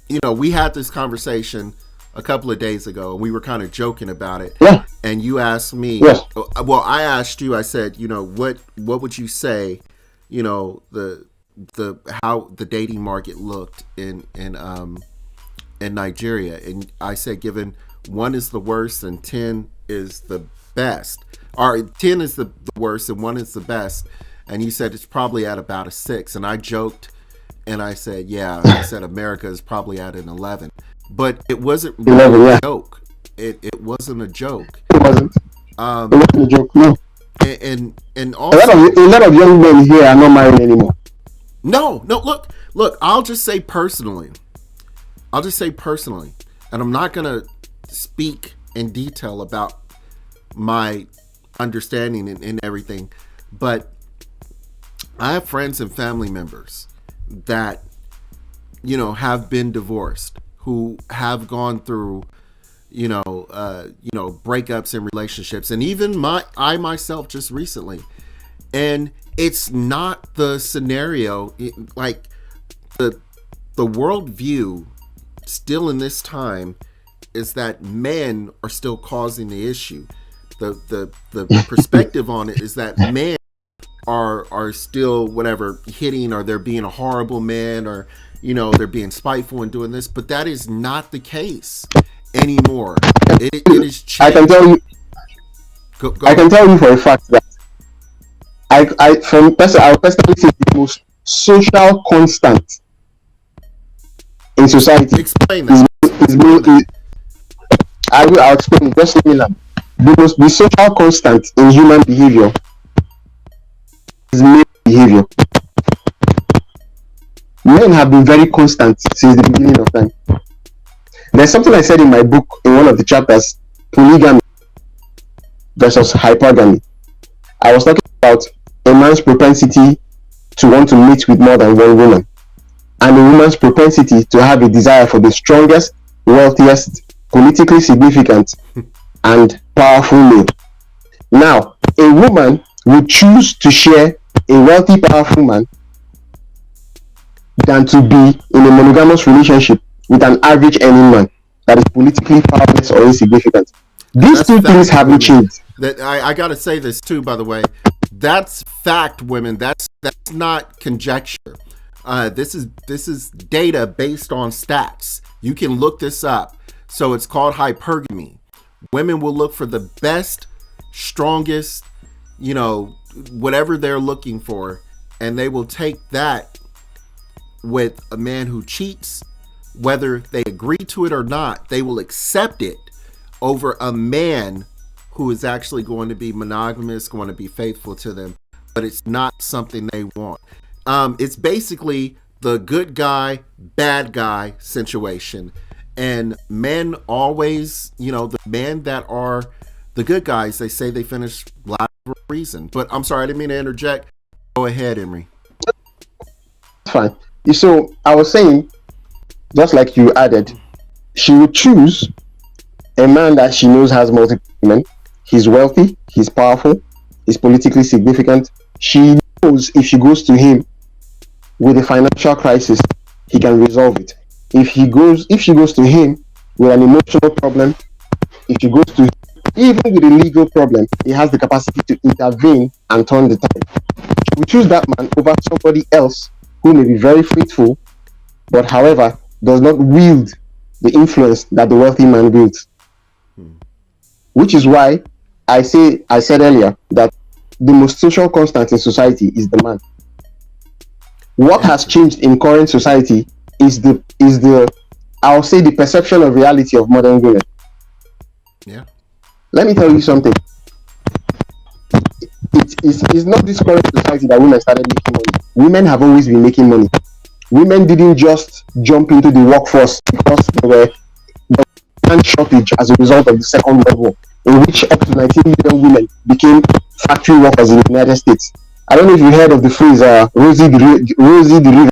[SPEAKER 1] we had this conversation a couple of days ago, and we were kind of joking about it.
[SPEAKER 2] Yeah.
[SPEAKER 1] And you asked me.
[SPEAKER 2] Yes.
[SPEAKER 1] Well, I asked you. I said, what would you say? The how the dating market looked in Nigeria, and I said, given 1 is the worst and 10 is the best, or 10 is the worst and 1 is the best, and you said it's probably at about a 6, and I joked and I said, I said America is probably at an 11. but it wasn't
[SPEAKER 2] 11,
[SPEAKER 1] really a
[SPEAKER 2] yeah.
[SPEAKER 1] joke. It wasn't a joke.
[SPEAKER 2] It wasn't.
[SPEAKER 1] Um,
[SPEAKER 2] It wasn't a joke. No.
[SPEAKER 1] and
[SPEAKER 2] A
[SPEAKER 1] also,
[SPEAKER 2] lot of young men here are not married anymore.
[SPEAKER 1] no. Look. I'll just say personally, and I'm not gonna speak in detail about my understanding and everything, but I have friends and family members that, have been divorced, who have gone through, breakups in relationships, and even I myself just recently, and it's not the scenario like the world view still in this time is that men are still causing the issue. The perspective on it is that men are still whatever hitting, or they're being a horrible man, or they're being spiteful and doing this, but that is not the case anymore. It is changed.
[SPEAKER 2] I can tell you. I can tell you for a fact that I personally say the most social constant in society.
[SPEAKER 1] Explain that.
[SPEAKER 2] I'll explain it. Just let me learn. The social constant in human behavior is male behavior. Men have been very constant since the beginning of time. There's something I said in my book in one of the chapters, polygamy versus hypergamy. I was talking about a man's propensity to want to mate with more than one woman, and a woman's propensity to have a desire for the strongest, wealthiest, politically significant, and powerful male. Now, a woman would choose to share a wealthy, powerful man than to be in a monogamous relationship with an average earning man that is politically powerless or insignificant. These two things haven't changed.
[SPEAKER 1] That I gotta say this too, by the way. That's fact, women. That's not conjecture. This is data based on stats. You can look this up. So it's called hypergamy. Women will look for the best, strongest, whatever they're looking for, and they will take that with a man who cheats, whether they agree to it or not. They will accept it over a man who is actually going to be monogamous, going to be faithful to them, but it's not something they want. It's basically the good guy, bad guy situation. And men always, the men that are the good guys, they say they finish last for a reason. But I'm sorry, I didn't mean to interject. Go ahead, Emery.
[SPEAKER 2] Fine. So I was saying, just like you added, she would choose a man that she knows has multiple women. He's wealthy, he's powerful, he's politically significant. She knows if she goes to him with a financial crisis, he can resolve it. If she goes to him with an emotional problem, if she goes to him even with a legal problem, he has the capacity to intervene and turn the tide. She will choose that man over somebody else who may be very faithful, but however does not wield the influence that the wealthy man wields. Which is why I said earlier that the most social constant in society is the man. What has changed in current society is the I'll say the perception of reality of modern women.
[SPEAKER 1] Yeah.
[SPEAKER 2] Let me tell you something. It's not this current society that women started making money. Women have always been making money. Women didn't just jump into the workforce because there was a shortage as a result of the Second World War, in which up to 19 million women became factory workers in the United States. I don't know if you heard of the phrase Rosie the River.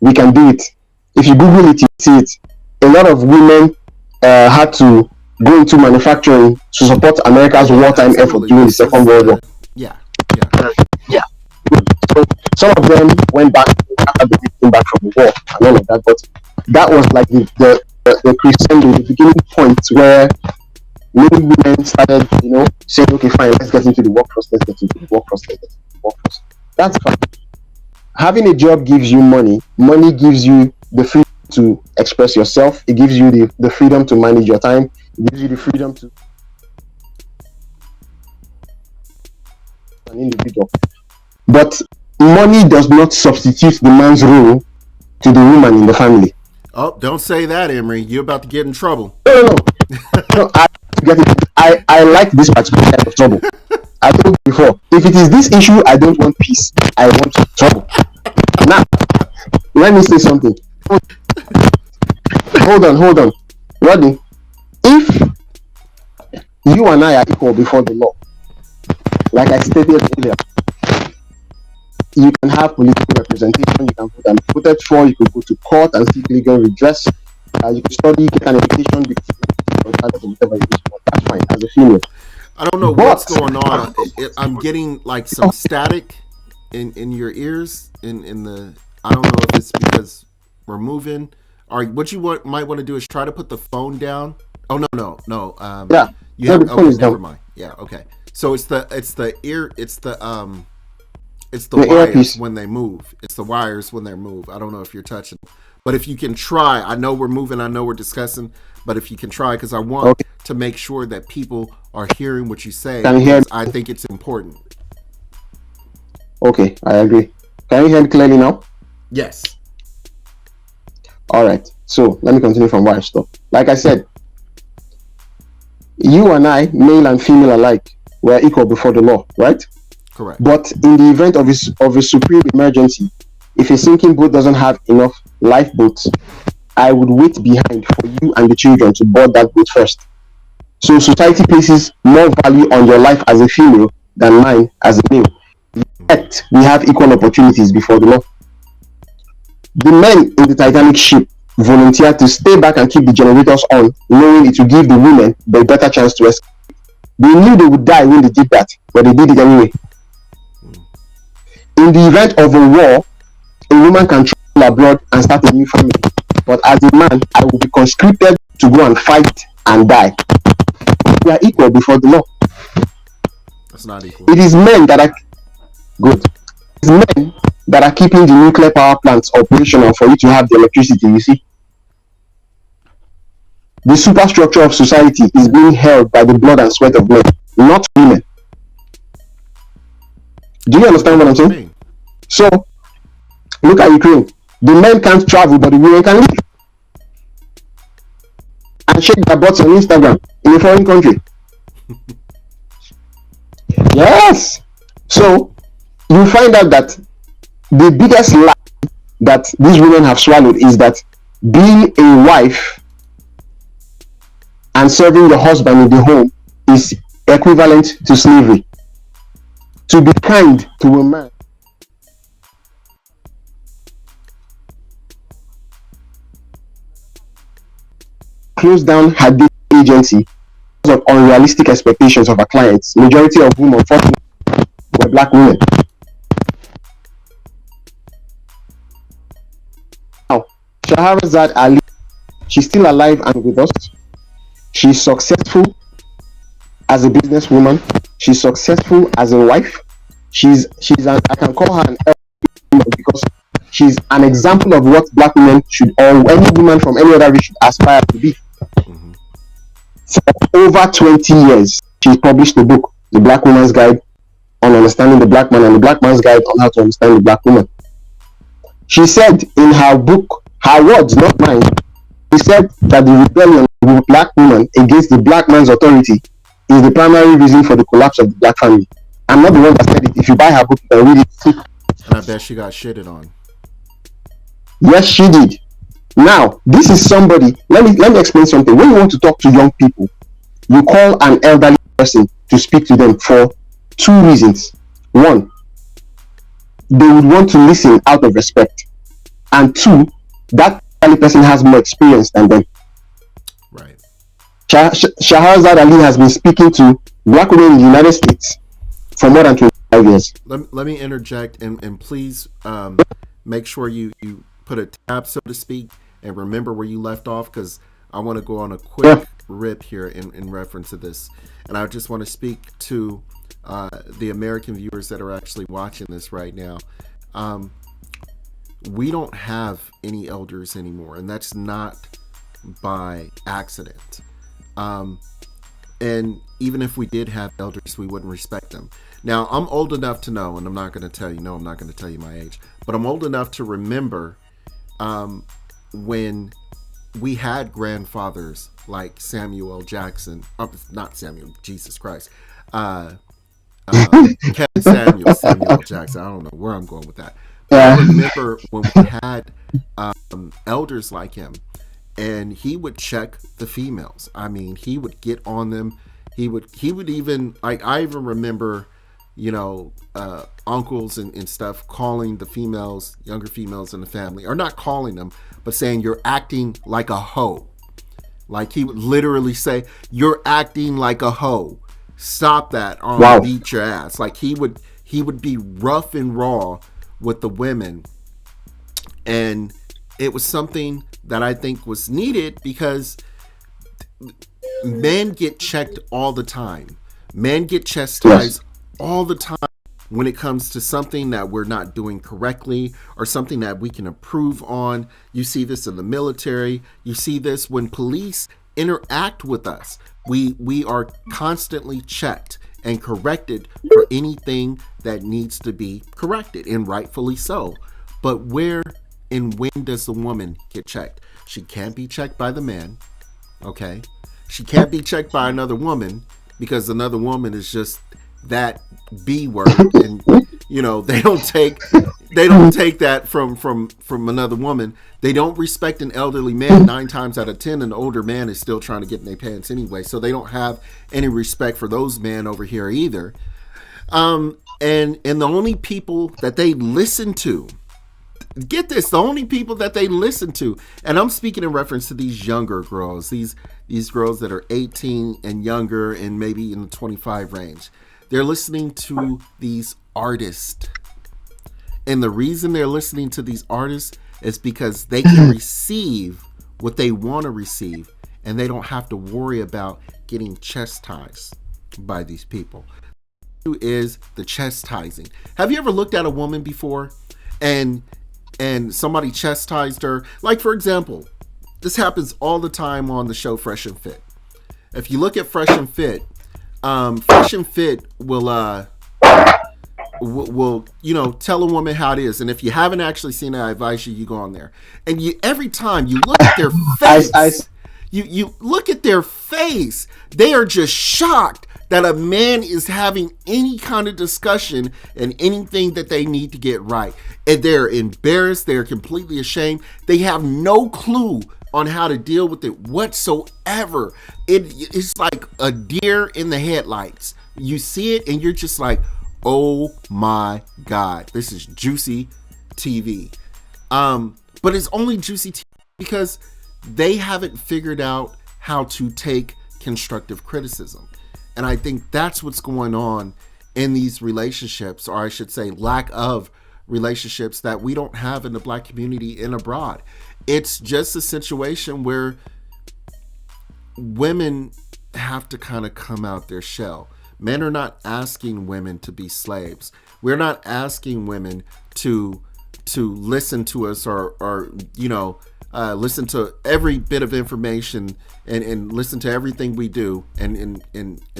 [SPEAKER 2] We can do it. If you Google it, you see it. A lot of women had to go into manufacturing to support America's wartime effort during the Second World War.
[SPEAKER 1] Yeah.
[SPEAKER 2] So some of them went back after they came back from the war and all of that, but that was like the crescendo, the beginning point where many women started, saying, okay, fine, let's get into the workforce. That's fine. Having a job gives you money. Money gives you the freedom to express yourself. It gives you the freedom to manage your time. It gives you the freedom to an individual. But money does not substitute the man's role to the woman in the family.
[SPEAKER 1] Oh, don't say that, Emery. You're about to get in trouble.
[SPEAKER 2] No, no, no. No, I like this particular type of trouble. I told you before. If it is this issue, I don't want peace. I want trouble. Now, let me say something. Hold on. Rodney, if you and I are equal before the law, like I stated earlier, you can have political representation, you can vote and be voted for, you could go to court and seek legal redress, you could study, get an education, whatever it is. That's fine, as a female.
[SPEAKER 1] I don't know what's going on. I'm getting like some static in your ears. In the, I don't know if it's because we're moving. All right, what you might want to do is try to put the phone down. Oh no.
[SPEAKER 2] Yeah.
[SPEAKER 1] You have, okay, never mind. Yeah, okay. So it's the wires
[SPEAKER 2] earpiece.
[SPEAKER 1] when they move. It's the wires when they move. I don't know if you're touching, but if you can try, I know we're moving. I know we're discussing, but if you can try, because I want to make sure that people are hearing what you say.
[SPEAKER 2] Can you hear me?
[SPEAKER 1] I think it's important.
[SPEAKER 2] Okay, I agree. Can you hear me clearly now?
[SPEAKER 1] Yes.
[SPEAKER 2] All right. So let me continue from where I stopped. Like I said, you and I, male and female alike, were equal before the law, right?
[SPEAKER 1] Correct.
[SPEAKER 2] But in the event of a supreme emergency, if a sinking boat doesn't have enough lifeboats, I would wait behind for you and the children to board that boat first. So society places more value on your life as a female than mine as a male. Yet we have equal opportunities before the law. The men in the Titanic ship volunteered to stay back and keep the generators on, knowing it would give the women the better chance to escape. They knew they would die when they did that, but they did it anyway. In the event of a war, a woman can travel abroad and start a new family. But as a man, I will be conscripted to go and fight and die. We are equal before the law.
[SPEAKER 1] That's not equal.
[SPEAKER 2] It is men that are good. It is men that are keeping the nuclear power plants operational for you to have the electricity, you see. The superstructure of society is being held by the blood and sweat of men, not women. Do you understand what I'm saying? So, look at Ukraine. The men can't travel, but the women can leave and shake their butts on Instagram in a foreign country. Yes. So, you find out that the biggest lie that these women have swallowed is that being a wife and serving your husband in the home is equivalent to slavery. To be kind to a man closed down her dating agency because of unrealistic expectations of her clients, majority of whom unfortunately were black women. Now, Shahrazad Ali, she's still alive and with us. She's successful as a businesswoman. She's successful as a wife. I can call her an elder because she's an example of what black women should, or any woman from any other race should aspire to be. Mm-hmm. For over 20 years, she published the book, The Black Woman's Guide on Understanding the Black Man and the Black Man's Guide on How to Understand the Black Woman. She said in her book, her words, not mine, she said that the rebellion of the black woman against the black man's authority is the primary reason for the collapse of the black family. I'm not the one that said it. If you buy her book, you can read it.
[SPEAKER 1] And I bet she got shitted on.
[SPEAKER 2] Yes, she did. Now, this is somebody. Let me explain something. When you want to talk to young people, you call an elderly person to speak to them for two reasons. One, they would want to listen out of respect, and two, that elderly person has more experience than them.
[SPEAKER 1] Right.
[SPEAKER 2] Shahrazad Ali has been speaking to black women in the United States for more than 25 years.
[SPEAKER 1] Let me interject and please make sure you put a tab, so to speak, and remember where you left off, because I want to go on a quick rip here in reference to this. And I just want to speak to the American viewers that are actually watching this right now. We don't have any elders anymore, and that's not by accident. And even if we did have elders, we wouldn't respect them. Now, I'm old enough to know, and I'm not going to tell you my age, but I'm old enough to remember when we had grandfathers like Samuel L. Jackson, not Samuel, Jesus Christ, Kevin Samuel L. Jackson. I don't know where I'm going with that. But I remember when we had elders like him, and he would check the females. I mean, he would get on them. He would even, like, I even remember, uncles and stuff calling the females, younger females in the family, or not calling them, but saying, "You're acting like a hoe." Like, he would literally say, "You're acting like a hoe. Stop that, or I'll beat your ass." Like, he would be rough and raw with the women. And it was something that I think was needed, because men get checked all the time. Men get chastised all the time when it comes to something that we're not doing correctly, or something that we can improve on. You see this in the military. You see this when police interact with us. We are constantly checked and corrected for anything that needs to be corrected, and rightfully so. But where and when does the woman get checked? She can't be checked by the man, okay? She can't be checked by another woman, because another woman is just that B word, and they don't take that from another woman. They don't respect an elderly man. 9 times out of 10, an older man is still trying to get in their pants anyway, so they don't have any respect for those men over here either. And the only people that they listen to, get this, the only people that they listen to, and I'm speaking in reference to these younger girls, these girls that are 18 and younger, and maybe in the 25 range. They're listening to these artists. And the reason they're listening to these artists is because they can receive what they want to receive, and they don't have to worry about getting chastised by these people. Is the chastising. Have you ever looked at a woman before and somebody chastised her? Like, for example, this happens all the time on the show Fresh and Fit. If you look at Fresh and Fit, Fresh and Fit will tell a woman how it is. And if you haven't actually seen it, I advise you go on there. And every time you look at their face, you look at their face, they are just shocked that a man is having any kind of discussion and anything that they need to get right. And they're embarrassed. They're completely ashamed. They have no clue on how to deal with it whatsoever. It's like a deer in the headlights. You see it and you're just like, oh my God, this is juicy TV. But it's only juicy TV because they haven't figured out how to take constructive criticism. And I think that's what's going on in these relationships, or I should say lack of relationships, that we don't have in the Black community and abroad. It's just a situation where women have to kind of come out their shell. Men are not asking women to be slaves. We're not asking women to listen to us or listen to every bit of information and listen to everything we do and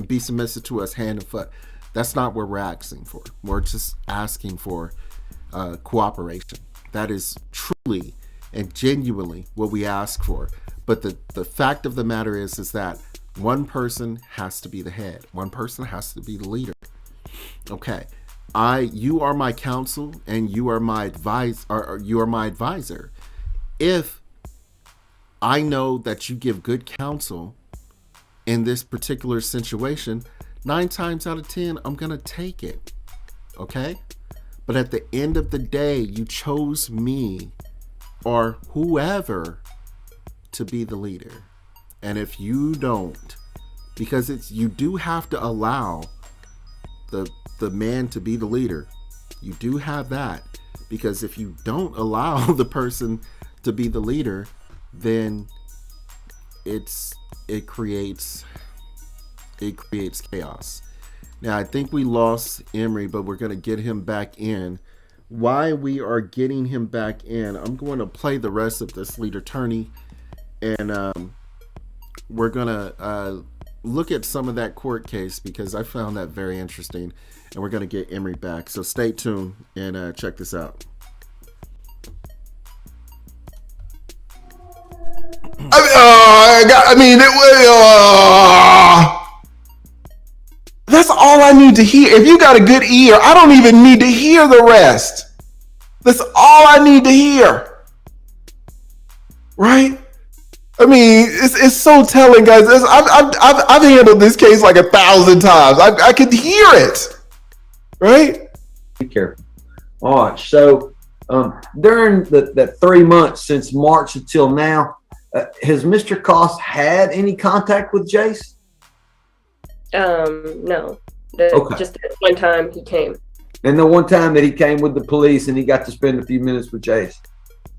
[SPEAKER 1] be submissive to us hand and foot. That's not what we're asking for. We're just asking for cooperation. That is truly and genuinely what we ask for. But the fact of the matter is that one person has to be the head. One person has to be the leader. Okay. You are my counsel and you are my you are my advisor. If I know that you give good counsel in this particular situation, 9 times out of 10, I'm going to take it. Okay? But at the end of the day, you chose me or whoever to be the leader. And if you don't, because you do have to allow the man to be the leader. You do have that, because if you don't allow the person to be the leader, then it creates chaos. Now I think we lost Emery, but we're going to get him back in. Why we are getting him back in, I'm going to play the rest of this lead attorney, and we're going to look at some of that court case because I found that very interesting, and we're going to get Emery back. So stay tuned and check this out.
[SPEAKER 3] That's all I need to hear. If you got a good ear, I don't even need to hear the rest. That's all I need to hear. Right? I mean, it's so telling, guys. I've handled this case like 1,000 times. I could hear it. Right?
[SPEAKER 5] Be careful. All right. So during the 3 months since March until now, has Mr. Cost had any contact with Jace?
[SPEAKER 6] No.
[SPEAKER 5] Okay.
[SPEAKER 6] Just that one time he came.
[SPEAKER 5] And the one time that he came with the police and he got to spend a few minutes with Jace.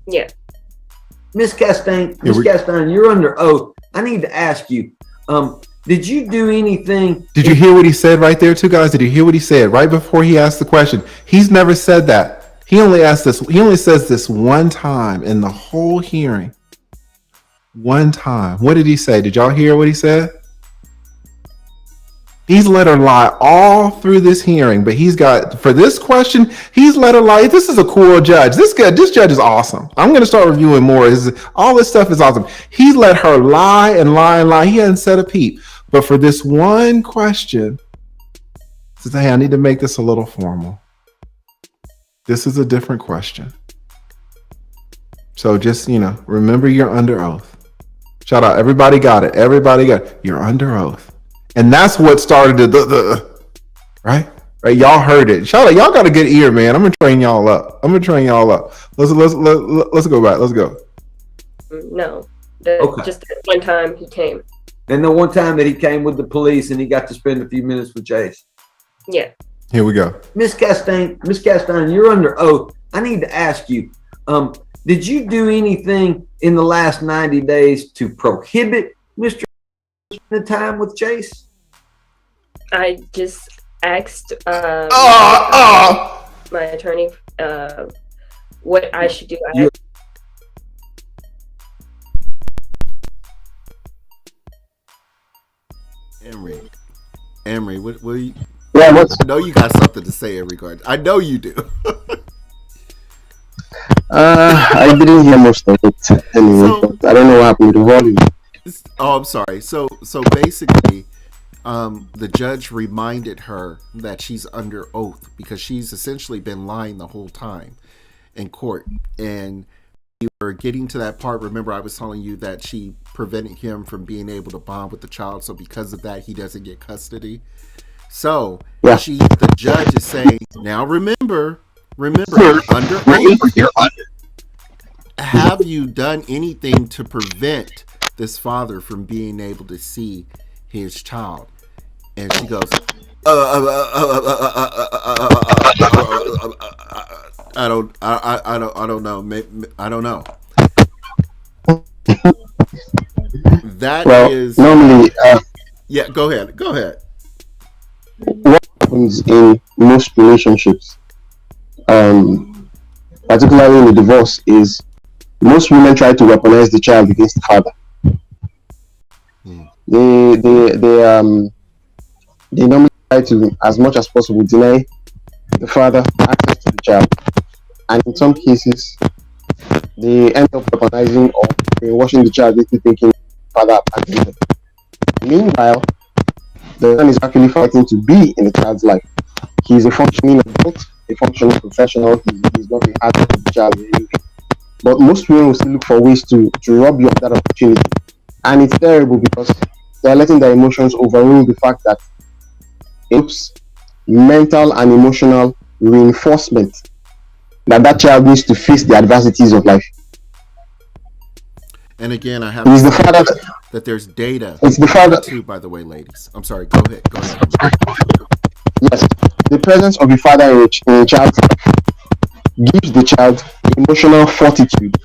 [SPEAKER 6] Yeah.
[SPEAKER 5] Miss Castaigne, you're under oath. I need to ask you, did you do anything?
[SPEAKER 3] Did you hear what he said right there, too, guys? Did you hear what he said right before he asked the question? He's never said that. He only asked this. He only says this one time in the whole hearing. One time. What did he say? Did y'all hear what he said? He's let her lie all through this hearing, but he's got, for this question, he's let her lie. This is a cool judge. This judge is awesome. I'm going to start reviewing more. All this stuff is awesome. He's let her lie and lie and lie. He hasn't said a peep. But for this one question, he says, hey, I need to make this a little formal. This is a different question. So just, remember you're under oath. Shout out. Everybody got it. Everybody got it. You're under oath. And that's what started the right? Y'all heard it. Shout out, y'all got a good ear, man. I'm gonna train y'all up. Let's go back. Let's go.
[SPEAKER 6] No.
[SPEAKER 5] Okay.
[SPEAKER 6] Just that one time he came.
[SPEAKER 5] And the one time that he came with the police and he got to spend a few minutes with Jace.
[SPEAKER 6] Yeah.
[SPEAKER 3] Here we go.
[SPEAKER 5] Miss Castaigne, you're under oath. I need to ask you, did you do anything in the last 90 days to prohibit Mr. spending time with Jace?
[SPEAKER 6] I just asked my attorney what I should do.
[SPEAKER 1] Emery, what you?
[SPEAKER 2] Yeah,
[SPEAKER 1] I know you got something to say in regard. I know you do.
[SPEAKER 2] I didn't hear most of it anyway, but I don't know what happened with the volume.
[SPEAKER 1] Oh, I'm sorry. So basically, the judge reminded her that she's under oath because she's essentially been lying the whole time in court. And we were getting to that part. Remember, I was telling you that she prevented him from being able to bond with the child. So because of that, he doesn't get custody. So the judge is saying, now remember, you're under oath. Have you done anything to prevent this father from being able to see his child? And she goes, I don't know. I don't know.
[SPEAKER 2] Normally,
[SPEAKER 1] yeah, go ahead.
[SPEAKER 2] What happens in most relationships, particularly in a divorce, is most women try to weaponize the child against the father. They normally try to, as much as possible, deny the father access to the child, and in some cases, they end up weaponizing or brainwashing the child into thinking the father abandoned them. Meanwhile, the son is actually fighting to be in the child's life. He's a functioning adult, a functioning professional. He's not a adult of the child. But most women will still look for ways to rob you of that opportunity. And it's terrible because they're letting their emotions overrule the fact that it's mental and emotional reinforcement that child needs to face the adversities of life.
[SPEAKER 1] And again, I have to say that there's data.
[SPEAKER 2] It's the father
[SPEAKER 1] too, by the way, ladies. I'm sorry. Go ahead.
[SPEAKER 2] Yes, the presence of a father in a child's life gives the child emotional fortitude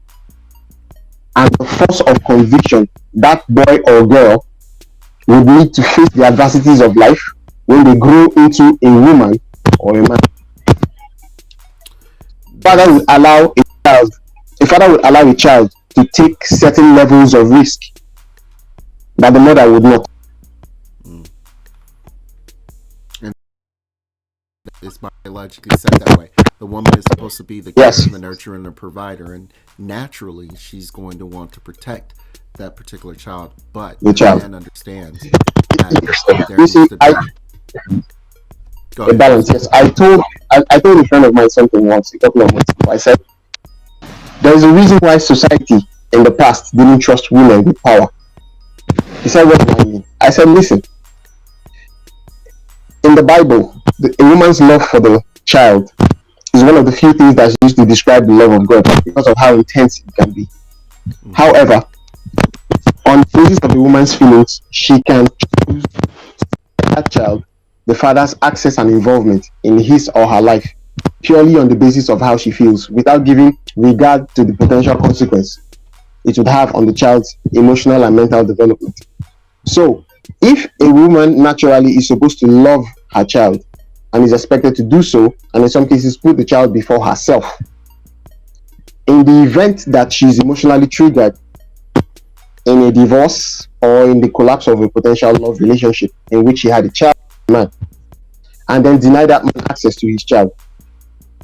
[SPEAKER 2] and the force of conviction that boy or girl would need to face the adversities of life when they grow into a woman or a man. A father would allow a child to take certain levels of risk that the mother would not.
[SPEAKER 1] It's biologically set that way. The woman is supposed to be the carer,
[SPEAKER 2] Yes.
[SPEAKER 1] the nurturer, and the provider, and naturally, she's going to want to protect that particular child. But
[SPEAKER 2] The child.
[SPEAKER 1] man understands that there
[SPEAKER 2] You
[SPEAKER 1] needs
[SPEAKER 2] see,
[SPEAKER 1] to
[SPEAKER 2] I
[SPEAKER 1] be. Go
[SPEAKER 2] a
[SPEAKER 1] ahead.
[SPEAKER 2] balance. Yes, I told a friend of mine something once, a couple of months ago. I said there is a reason why society in the past didn't trust women with power. He said, "What do I mean?" I said, "Listen, in the Bible, a woman's love for the child is one of the few things that's used to describe the love of God because of how intense it can be. However, on the basis of the woman's feelings, she can choose that child, the father's access and involvement in his or her life, purely on the basis of how she feels, without giving regard to the potential consequence it would have on the child's emotional and mental development. So, if a woman naturally is supposed to love her child and is expected to do so, and in some cases put the child before herself, in the event that she's emotionally triggered in a divorce or in the collapse of a potential love relationship in which she had a child with a man, and then deny that man access to his child,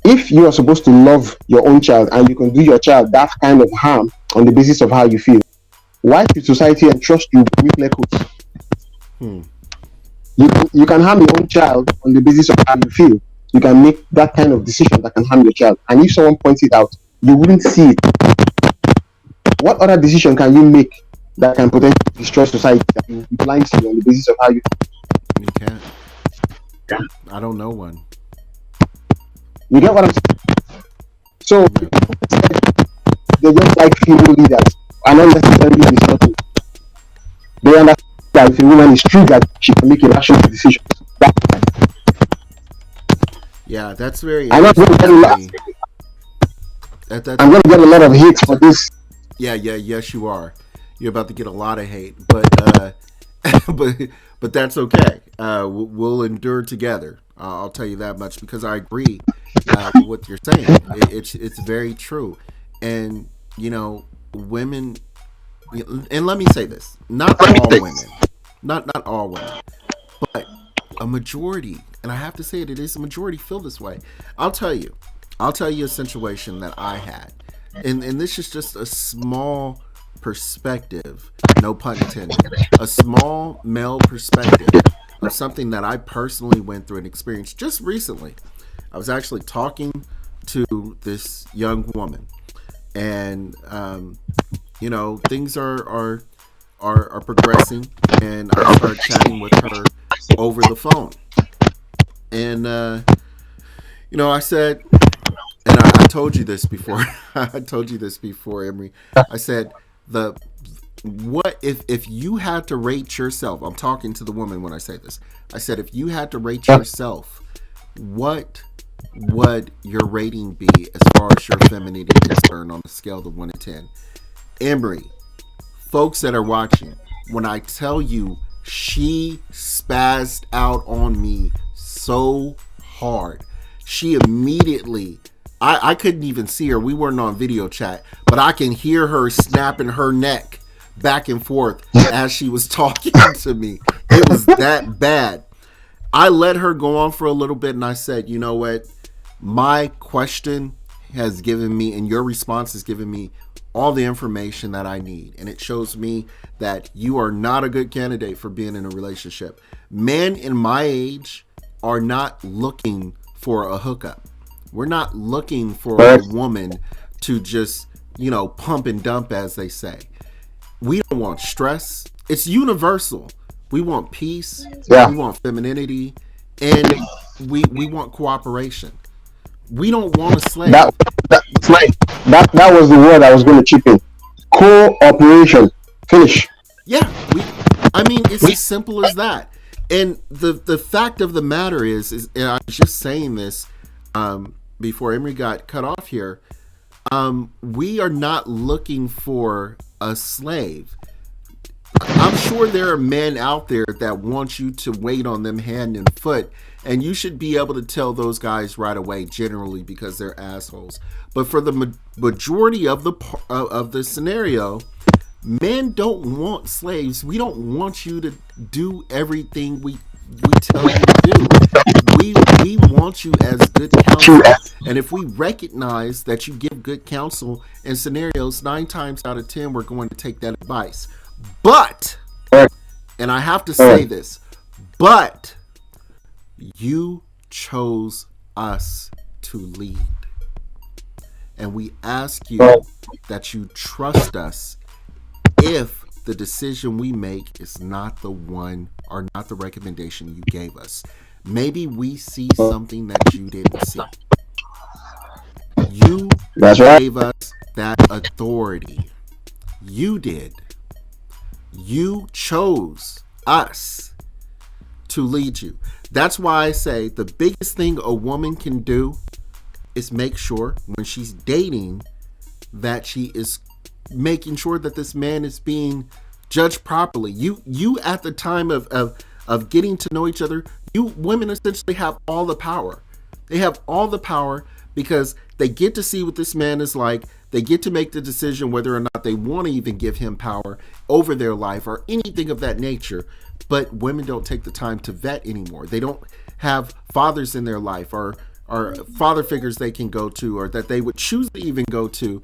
[SPEAKER 2] if you are supposed to love your own child and you can do your child that kind of harm on the basis of how you feel, why should society entrust you with nuclear codes? You can harm your own child on the basis of how you feel. You can make that kind of decision that can harm your child, and if someone points it out, you wouldn't see it. What other decision can you make that can potentially destroy society that you blind to on the basis of how you feel?
[SPEAKER 1] You can't. I don't know one.
[SPEAKER 2] You get what I'm saying? So they just like female leaders and not necessarily insulting. They understand that if a woman is triggered, she can make a rational decision.
[SPEAKER 1] Yeah, that's very
[SPEAKER 2] I'm
[SPEAKER 1] interesting.
[SPEAKER 2] going to get a lot of hate for this.
[SPEAKER 1] Yes, you are. You're about to get a lot of hate, but but that's okay. We'll endure together. I'll tell you that much because I agree with what you're saying. It's very true, and you know, women. And let me say this: not all women, not all women, but a majority. And I have to say it is a majority feel this way. I'll tell you a situation that I had, and this is just a small perspective, no pun intended, a small male perspective of something that I personally went through and experienced just recently. I was actually talking to this young woman, and you know, things are progressing, and I started chatting with her over the phone, and you know, I said, and I told you this before. I told you this before, Emery. I said what if you had to rate yourself? I'm talking to the woman when I say this. I said if you had to rate yourself, what would your rating be as far as your femininity is concerned on a scale of 1 to 10? Emery, folks that are watching, when I tell you she spazzed out on me so hard, she immediately, I couldn't even see her. We weren't on video chat, but I can hear her snapping her neck back and forth as she was talking to me. It was that bad. I let her go on for a little bit, and I said, you know what? My question has given me, and your response has given me all the information that I need. And it shows me that you are not a good candidate for being in a relationship. Men in my age are not looking for a hookup. We're not looking for a woman to just, you know, pump and dump, as they say. We don't want stress. It's universal. We want peace.
[SPEAKER 2] Yeah.
[SPEAKER 1] We want femininity. And we want cooperation. We don't want a slave.
[SPEAKER 2] That was the word I was going to chip in. Cooperation. Finish.
[SPEAKER 1] Yeah. I mean, it's as simple as that. And the fact of the matter is and I was just saying this before Emery got cut off here. We are not looking for a slave. I'm sure there are men out there that want you to wait on them hand and foot, and you should be able to tell those guys right away, generally, because they're assholes. But for the majority of the scenario, men don't want slaves. We don't want you to do everything we tell you to do. we want you as good counsel, and if we recognize that you give good counsel in scenarios, 9 times out of 10 we're going to take that advice. But, and I have to say this, but you chose us to lead, and we ask you that you trust us if the decision we make is not the one or not the recommendation you gave us. Maybe we see something that you didn't see. You gave us that authority. You did. You chose us to lead you. That's why I say the biggest thing a woman can do is make sure when she's dating that she is making sure that this man is being judged properly. You at the time of getting to know each other, you women essentially have all the power. They have all the power because they get to see what this man is like. They get to make the decision whether or not they want to even give him power over their life or anything of that nature. But women don't take the time to vet anymore. They don't have fathers in their life or father figures they can go to, or that they would choose to even go to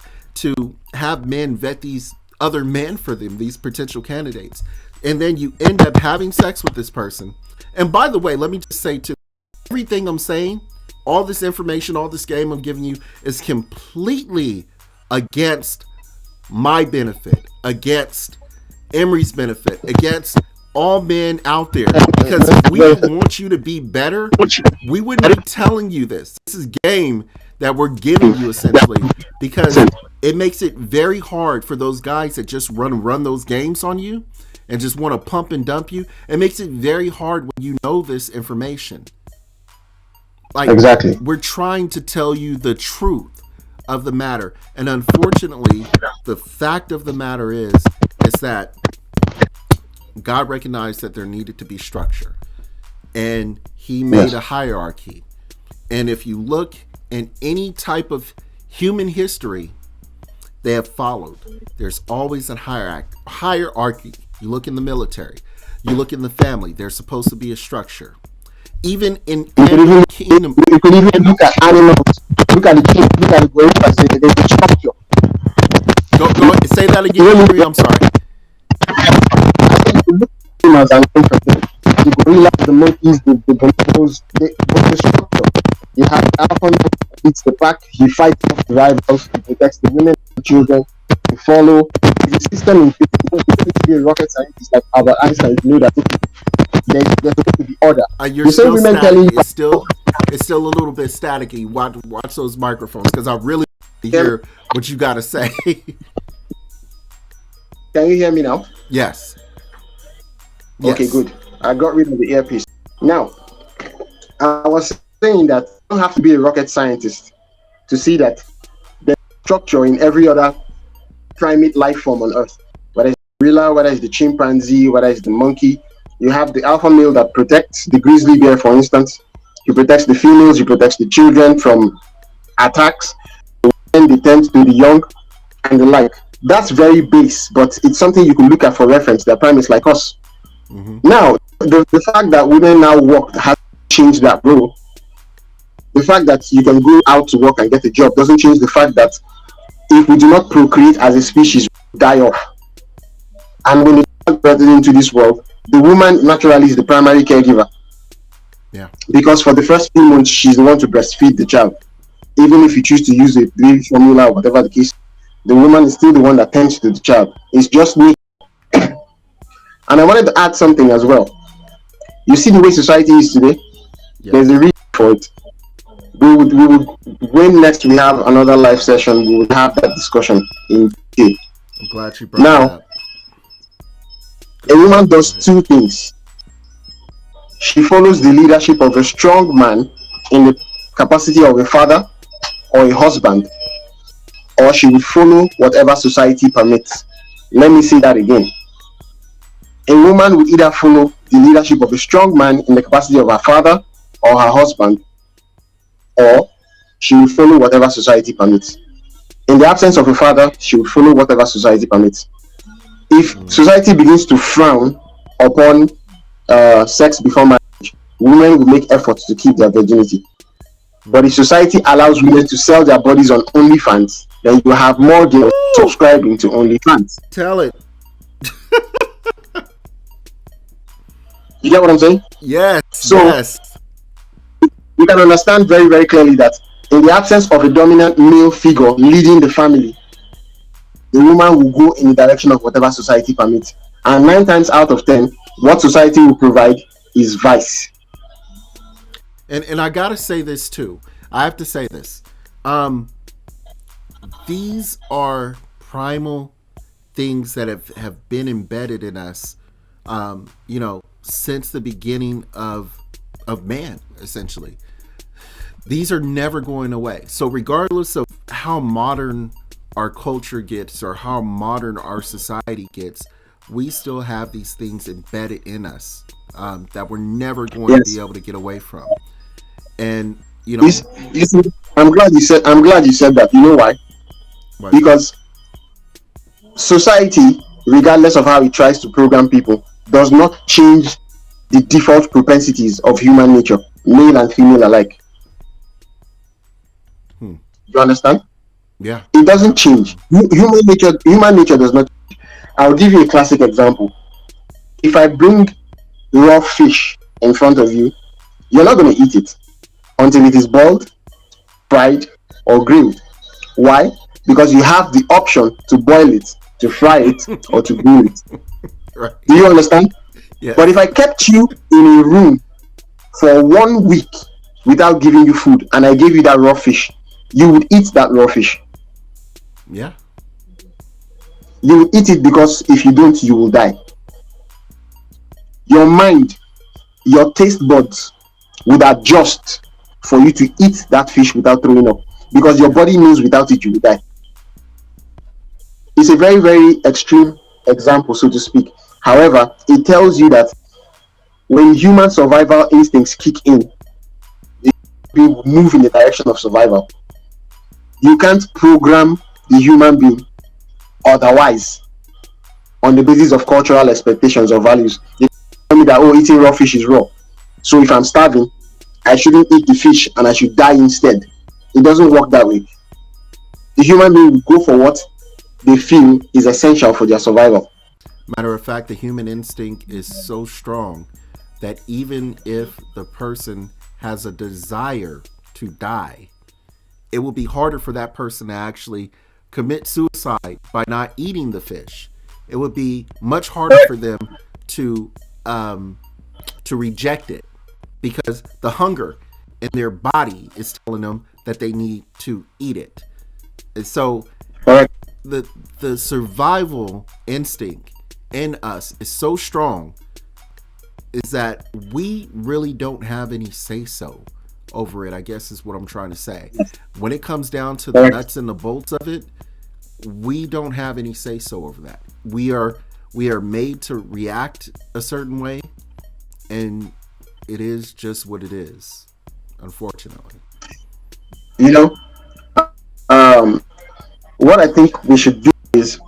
[SPEAKER 1] have men vet these other men for them, these potential candidates. And then you end up having sex with this person. And by the way, let me just say too, everything I'm saying, all this information, all this game I'm giving you is completely against my benefit, against Emery's benefit, against all men out there. Because if we want you to be better, we wouldn't be telling you this. This is game that we're giving you essentially, because it makes it very hard for those guys that just run those games on you and just want to pump and dump you. It makes it very hard when you know this information. Like,
[SPEAKER 2] exactly.
[SPEAKER 1] We're trying to tell you the truth of the matter. And unfortunately, the fact of the matter is that God recognized that there needed to be structure. And he made a hierarchy. And if you look in any type of human history, they have followed. There's always a hierarchy. You look in the military, you look in the family, there's supposed to be a structure. Even in Animal Kingdom,
[SPEAKER 2] you could even look at animals. Look at the gorillas. There's a structure.
[SPEAKER 1] Go ahead, say that again, Henry. I'm sorry.
[SPEAKER 2] I said you could look at animals and think of them. The gorillas, the monkeys, the bonobos, the structure. You have alpha male leads the pack. He fights off the rivals. He protects the women, the children. You follow. The system in place. You don't need to be a rocket scientist like Albert Einstein to know that there's supposed to be order.
[SPEAKER 1] You're still women telling you, it's still a little bit staticky. Watch those microphones, because I really hear what you got to say.
[SPEAKER 2] Can you hear me now?
[SPEAKER 1] Yes.
[SPEAKER 2] Okay, good. I got rid of the earpiece. Now, I was saying that you don't have to be a rocket scientist to see that there's structure in every other primate life form on Earth. Whether it's the gorilla, whether it's the chimpanzee, whether it's the monkey. You have the alpha male that protects the grizzly bear, for instance. He protects the females, he protects the children from attacks. And they tend to the young and the like. That's very base, but it's something you can look at for reference. They're primates like us. Mm-hmm. Now, the fact that women now work has changed that role. The fact that you can go out to work and get a job doesn't change the fact that if we do not procreate as a species, we die off. And when the child brought into this world, the woman naturally is the primary caregiver.
[SPEAKER 1] Yeah. Because
[SPEAKER 2] for the first few months, she's the one to breastfeed the child. Even if you choose to use a baby formula or whatever the case, the woman is still the one that tends to the child. It's just me. And I wanted to add something as well. You see the way society is today? Yeah. There's a reason for it. We would when next we have another live session, we would have that discussion in detail.
[SPEAKER 1] I'm glad you brought that up.
[SPEAKER 2] A woman does two things. She follows the leadership of a strong man in the capacity of a father or a husband, or she will follow whatever society permits. Let me say that again. A woman will either follow the leadership of a strong man in the capacity of her father or her husband, or she will follow whatever society permits. In the absence of a father, she will follow whatever society permits. If society begins to frown upon sex before marriage, women will make efforts to keep their virginity. But if society allows women to sell their bodies on OnlyFans, then you have more girls subscribing to OnlyFans.
[SPEAKER 1] Tell it.
[SPEAKER 2] You get what I'm saying?
[SPEAKER 1] Yes.
[SPEAKER 2] So
[SPEAKER 1] yes.
[SPEAKER 2] you can understand very, very clearly that in the absence of a dominant male figure leading the family, the woman will go in the direction of whatever society permits. And 9 times out of 10, what society will provide is vice.
[SPEAKER 1] And I gotta say this too. I have to say this. These are primal things that have been embedded in us, since the beginning of man, essentially. These are never going away. So regardless of how modern our culture gets or how modern our society gets, we still have these things embedded in us that we're never going to be able to get away from. And
[SPEAKER 2] I'm glad you said that. You know why? Because society, regardless of how it tries to program people, does not change the default propensities of human nature, male and female alike. You understand?
[SPEAKER 1] Yeah.
[SPEAKER 2] It doesn't change. Human nature does not change. I'll give you a classic example. If I bring raw fish in front of you, you're not going to eat it until it is boiled, fried, or grilled. Why? Because you have the option to boil it, to fry it, or to grill it.
[SPEAKER 1] Right.
[SPEAKER 2] Do you understand?
[SPEAKER 1] Yeah.
[SPEAKER 2] But if I kept you in a room for 1 week without giving you food, and I gave you that raw fish, you would eat that raw fish.
[SPEAKER 1] Yeah.
[SPEAKER 2] You will eat it because if you don't, you will die. Your mind, your taste buds would adjust for you to eat that fish without throwing up, because your body knows without it you will die. It's a very, very extreme example, so to speak. However, it tells you that when human survival instincts kick in, they move in the direction of survival. You can't program the human being otherwise on the basis of cultural expectations or values. They tell me that, eating raw fish is raw. So if I'm starving, I shouldn't eat the fish and I should die instead. It doesn't work that way. The human being will go for what they feel is essential for their survival.
[SPEAKER 1] Matter of fact, the human instinct is so strong that even if the person has a desire to die, it will be harder for that person to actually commit suicide by not eating the fish. It would be much harder for them to reject it, because the hunger in their body is telling them that they need to eat it. And so the survival instinct in us is so strong, is that we really don't have any say-so over it, I guess is what I'm trying to say. When it comes down to the nuts and the bolts of it, we don't have any say-so over that. We are made to react a certain way, and it is just what it is, unfortunately.
[SPEAKER 2] What I think we should do is,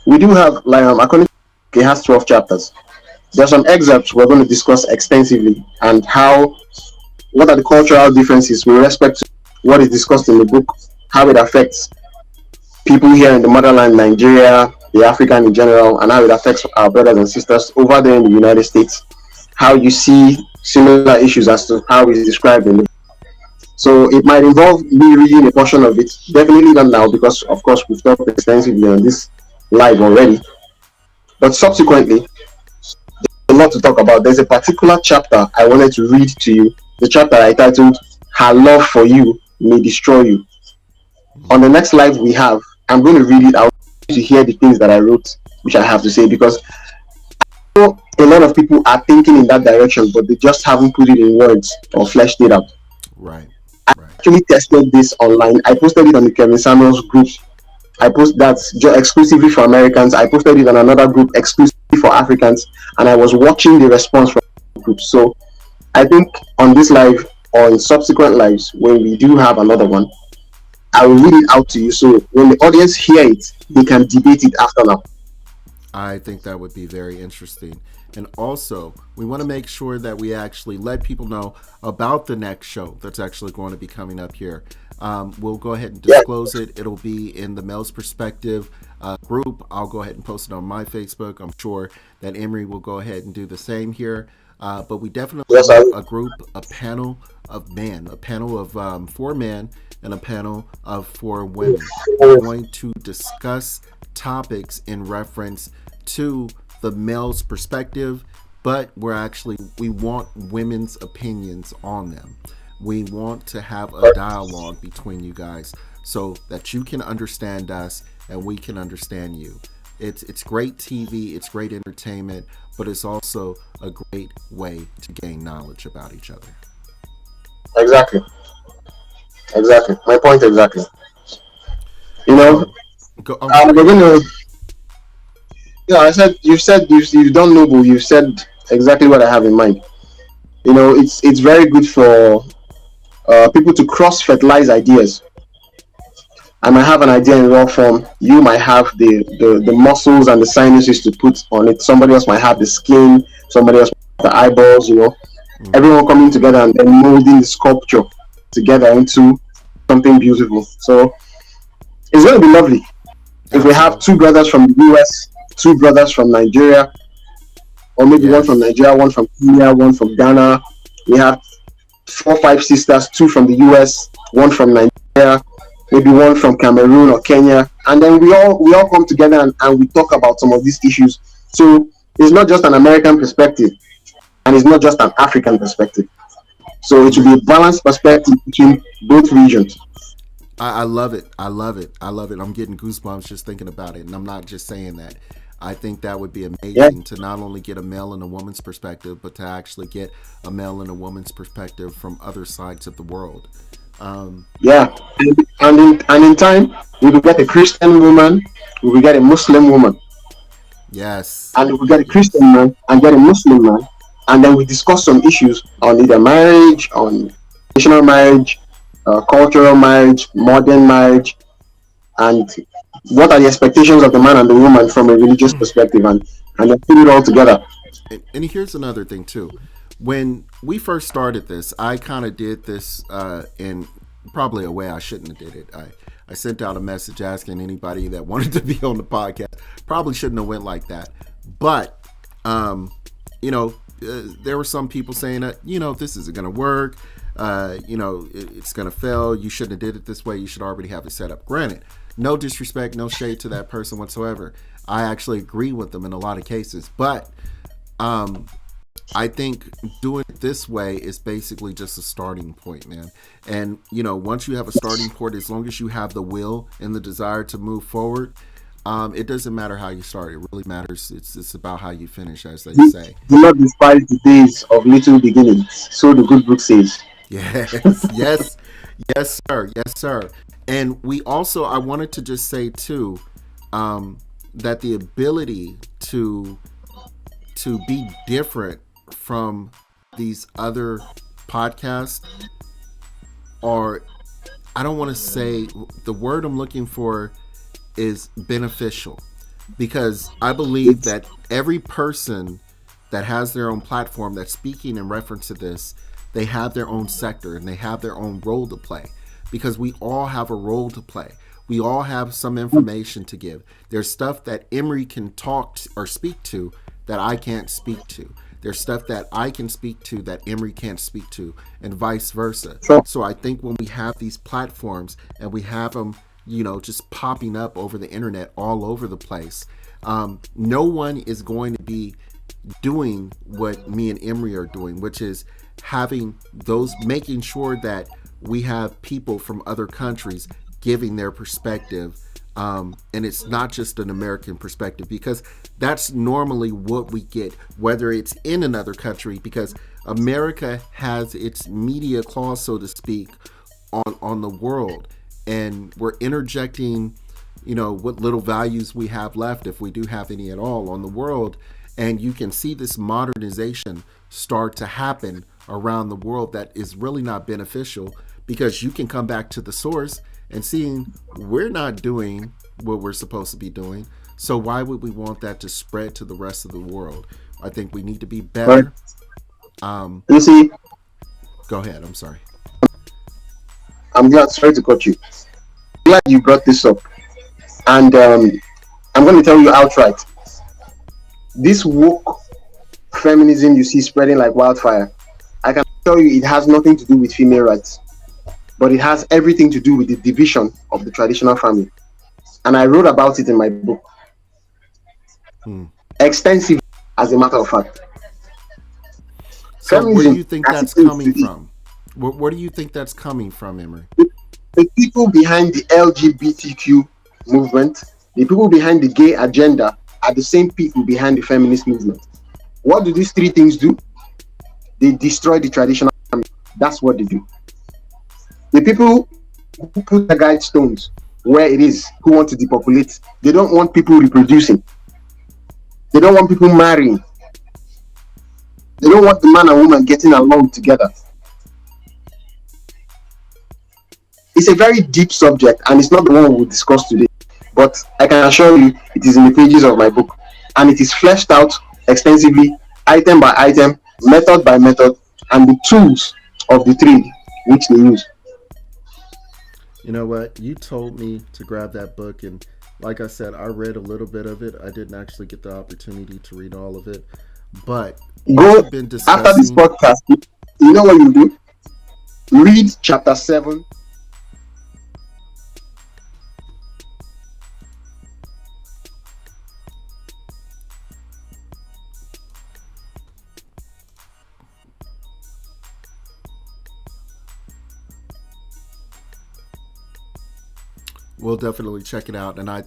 [SPEAKER 2] we do have, according to it has 12 chapters. There are some excerpts we're going to discuss extensively, and what are the cultural differences with respect to what is discussed in the book, how it affects people here in the motherland, Nigeria, the African in general, and how it affects our brothers and sisters over there in the United States. How you see similar issues as to how it's described in the book. So it might involve me reading a portion of it. Definitely not now, because of course we've talked extensively on this live already. But subsequently, there's a lot to talk about. There's a particular chapter I wanted to read to you. The chapter I titled, "Her Love for You May Destroy You." On the next live we have, I'm going to read it out to hear the things that I wrote, which I have to say, because I know a lot of people are thinking in that direction, but they just haven't put it in words or fleshed it out.
[SPEAKER 1] Right.
[SPEAKER 2] I actually tested this online. I posted it on the Kevin Samuels group. I post that's just exclusively for Americans. I posted it on another group exclusively for Africans, and I was watching the response from the group. So I think on this live or in subsequent lives, when we do have another one, I will read it out to you, so when the audience hear it, they can debate it after now.
[SPEAKER 1] I think that would be very interesting. And also, we want to make sure that we actually let people know about the next show that's actually going to be coming up here. We'll go ahead and disclose it. It'll be in the Male's Perspective group. I'll go ahead and post it on my Facebook. I'm sure that Emery will go ahead and do the same here. But we definitely want a group, a panel of men, a panel of 4 men and a panel of 4 women. We're going to discuss topics in reference to the male's perspective, but we want women's opinions on them. We want to have a dialogue between you guys so that you can understand us and we can understand you. It's great TV, it's great entertainment, but it's also a great way to gain knowledge about each other.
[SPEAKER 2] Exactly. My point exactly. You know, we're gonna. Yeah, I said you've done noble. You've said exactly what I have in mind. You know, it's very good for people to cross-fertilize ideas. I might have an idea in raw form. You might have the muscles and the sinuses to put on it. Somebody else might have the skin. Somebody else might have the eyeballs. You know, everyone coming together and then molding the sculpture together into something beautiful. So it's going to be lovely. If we have 2 brothers from the US, 2 brothers from Nigeria, or maybe one from Nigeria, one from Kenya, one from Ghana. We have 4, 5 sisters, 2 from the US, 1 from Nigeria, maybe 1 from Cameroon or Kenya, and then we all come together and we talk about some of these issues. So it's not just an American perspective, and it's not just an African perspective. So it should be a balanced perspective between both regions.
[SPEAKER 1] I love it. I love it. I'm getting goosebumps just thinking about it, and I'm not just saying that. I think that would be amazing to not only get a male and a woman's perspective, but to actually get a male and a woman's perspective from other sides of the world.
[SPEAKER 2] And in time, we will get a Christian woman, we will get a Muslim woman.
[SPEAKER 1] Yes.
[SPEAKER 2] And we will get a Christian man and get a Muslim man, and then we discuss some issues on either marriage, on traditional marriage, cultural marriage, modern marriage, and what are the expectations of the man and the woman from a religious perspective, and then put it all together.
[SPEAKER 1] And here's another thing too. When we first started this, I kind of did this in probably a way I shouldn't have did it. I sent out a message asking anybody that wanted to be on the podcast. Probably shouldn't have went like that. But, there were some people saying that, this isn't going to work. It's going to fail. You shouldn't have did it this way. You should already have it set up. Granted, no disrespect, no shade to that person whatsoever. I actually agree with them in a lot of cases. But I think doing it this way is basically just a starting point, man. And, once you have a starting point, as long as you have the will and the desire to move forward, it doesn't matter how you start. It really matters. It's about how you finish, as they say.
[SPEAKER 2] Do not despise the days of little beginnings. So the good book says.
[SPEAKER 1] Yes, sir. And I wanted to just say too, that the ability to be different from these other podcasts are, I don't want to say, the word I'm looking for is beneficial, because I believe that every person that has their own platform that's speaking in reference to this, they have their own sector and they have their own role to play, because we all have a role to play. We all have some information to give. There's stuff that Emery can talk or speak to that I can't speak to. There's stuff that I can speak to that Emery can't speak to, and vice versa.
[SPEAKER 2] Sure.
[SPEAKER 1] So I think when we have these platforms and we have them, just popping up over the internet all over the place, no one is going to be doing what me and Emery are doing, which is making sure that we have people from other countries giving their perspective, and it's not just an American perspective, because that's normally what we get, whether it's in another country, because America has its media clause, so to speak, on the world, and we're interjecting, what little values we have left, if we do have any at all, on the world. And you can see this modernization start to happen around the world that is really not beneficial, because you can come back to the source and seeing we're not doing what we're supposed to be doing. So why would we want that to spread to the rest of the world? I think we need to be
[SPEAKER 2] Right.
[SPEAKER 1] better.
[SPEAKER 2] You see,
[SPEAKER 1] Go ahead. I'm sorry.
[SPEAKER 2] I'm glad. Sorry to cut you. Glad you brought this up, and I'm going to tell you outright. This woke feminism you see spreading like wildfire, I can tell you it has nothing to do with female rights, but it has everything to do with the division of the traditional family. And I wrote about it in my book extensively, as a matter of fact.
[SPEAKER 1] So where do
[SPEAKER 2] Feminism,
[SPEAKER 1] you think
[SPEAKER 2] as
[SPEAKER 1] that's
[SPEAKER 2] it is
[SPEAKER 1] coming
[SPEAKER 2] today,
[SPEAKER 1] from? Where do you think that's coming from, Emery?
[SPEAKER 2] the people behind the LGBTQ movement, the people behind the gay agenda, are the same people behind the feminist movement. What do these three things do? They destroy the traditional family. That's what they do. The people who put the guidestones where it is, who want to depopulate, they don't want people reproducing. They don't want people marrying. They don't want the man and woman getting along together. It's a very deep subject, and it's not the one we'll discuss today. But I can assure you, it is in the pages of my book, and it is fleshed out extensively, item by item, method by method, and the tools of the trade which they use.
[SPEAKER 1] You know what? You told me to grab that book, and like I said, I read a little bit of it. I didn't actually get the opportunity to read all of it, but
[SPEAKER 2] Go
[SPEAKER 1] we've been
[SPEAKER 2] after this
[SPEAKER 1] discussing.
[SPEAKER 2] podcast. You know what you do? Read chapter 7.
[SPEAKER 1] We'll definitely check it out, and I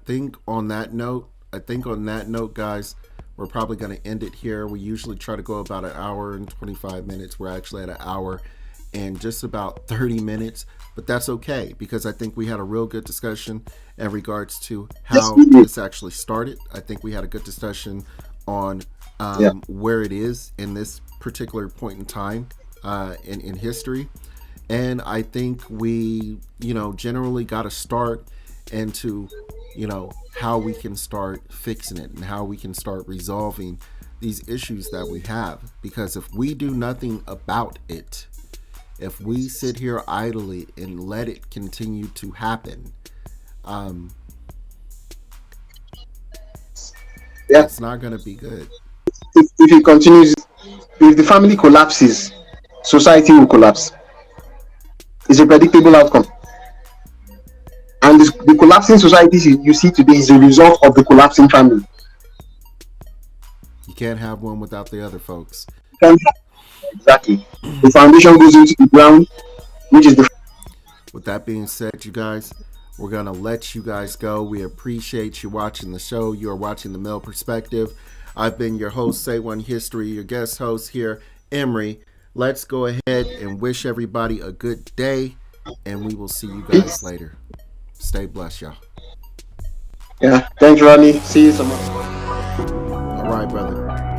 [SPEAKER 1] think on that note, guys, we're probably going to end it here. We usually try to go about an hour and 25 minutes. We're actually at an hour and just about 30 minutes, but that's okay because I think we had a real good discussion in regards to how this actually started. I think we had a good discussion on where it is in this particular point in time in history. And I think we, generally got to start into, how we can start fixing it and how we can start resolving these issues that we have. Because if we do nothing about it, if we sit here idly and let it continue to happen, it's not going to be good.
[SPEAKER 2] If it continues, if the family collapses, society will collapse. It's a predictable outcome. And the collapsing societies you see today is a result of the collapsing family.
[SPEAKER 1] You can't have one without the other, folks.
[SPEAKER 2] Exactly. The foundation goes into the ground, which is the.
[SPEAKER 1] With that being said, you guys, we're going to let you guys go. We appreciate you watching the show. You are watching The Male Perspective. I've been your host, Say One History, your guest host here, Emery. Let's go ahead and wish everybody a good day, and we will see you guys later. Stay blessed, y'all.
[SPEAKER 2] Yeah. Thanks, Ronnie. See you tomorrow.
[SPEAKER 1] All right, brother.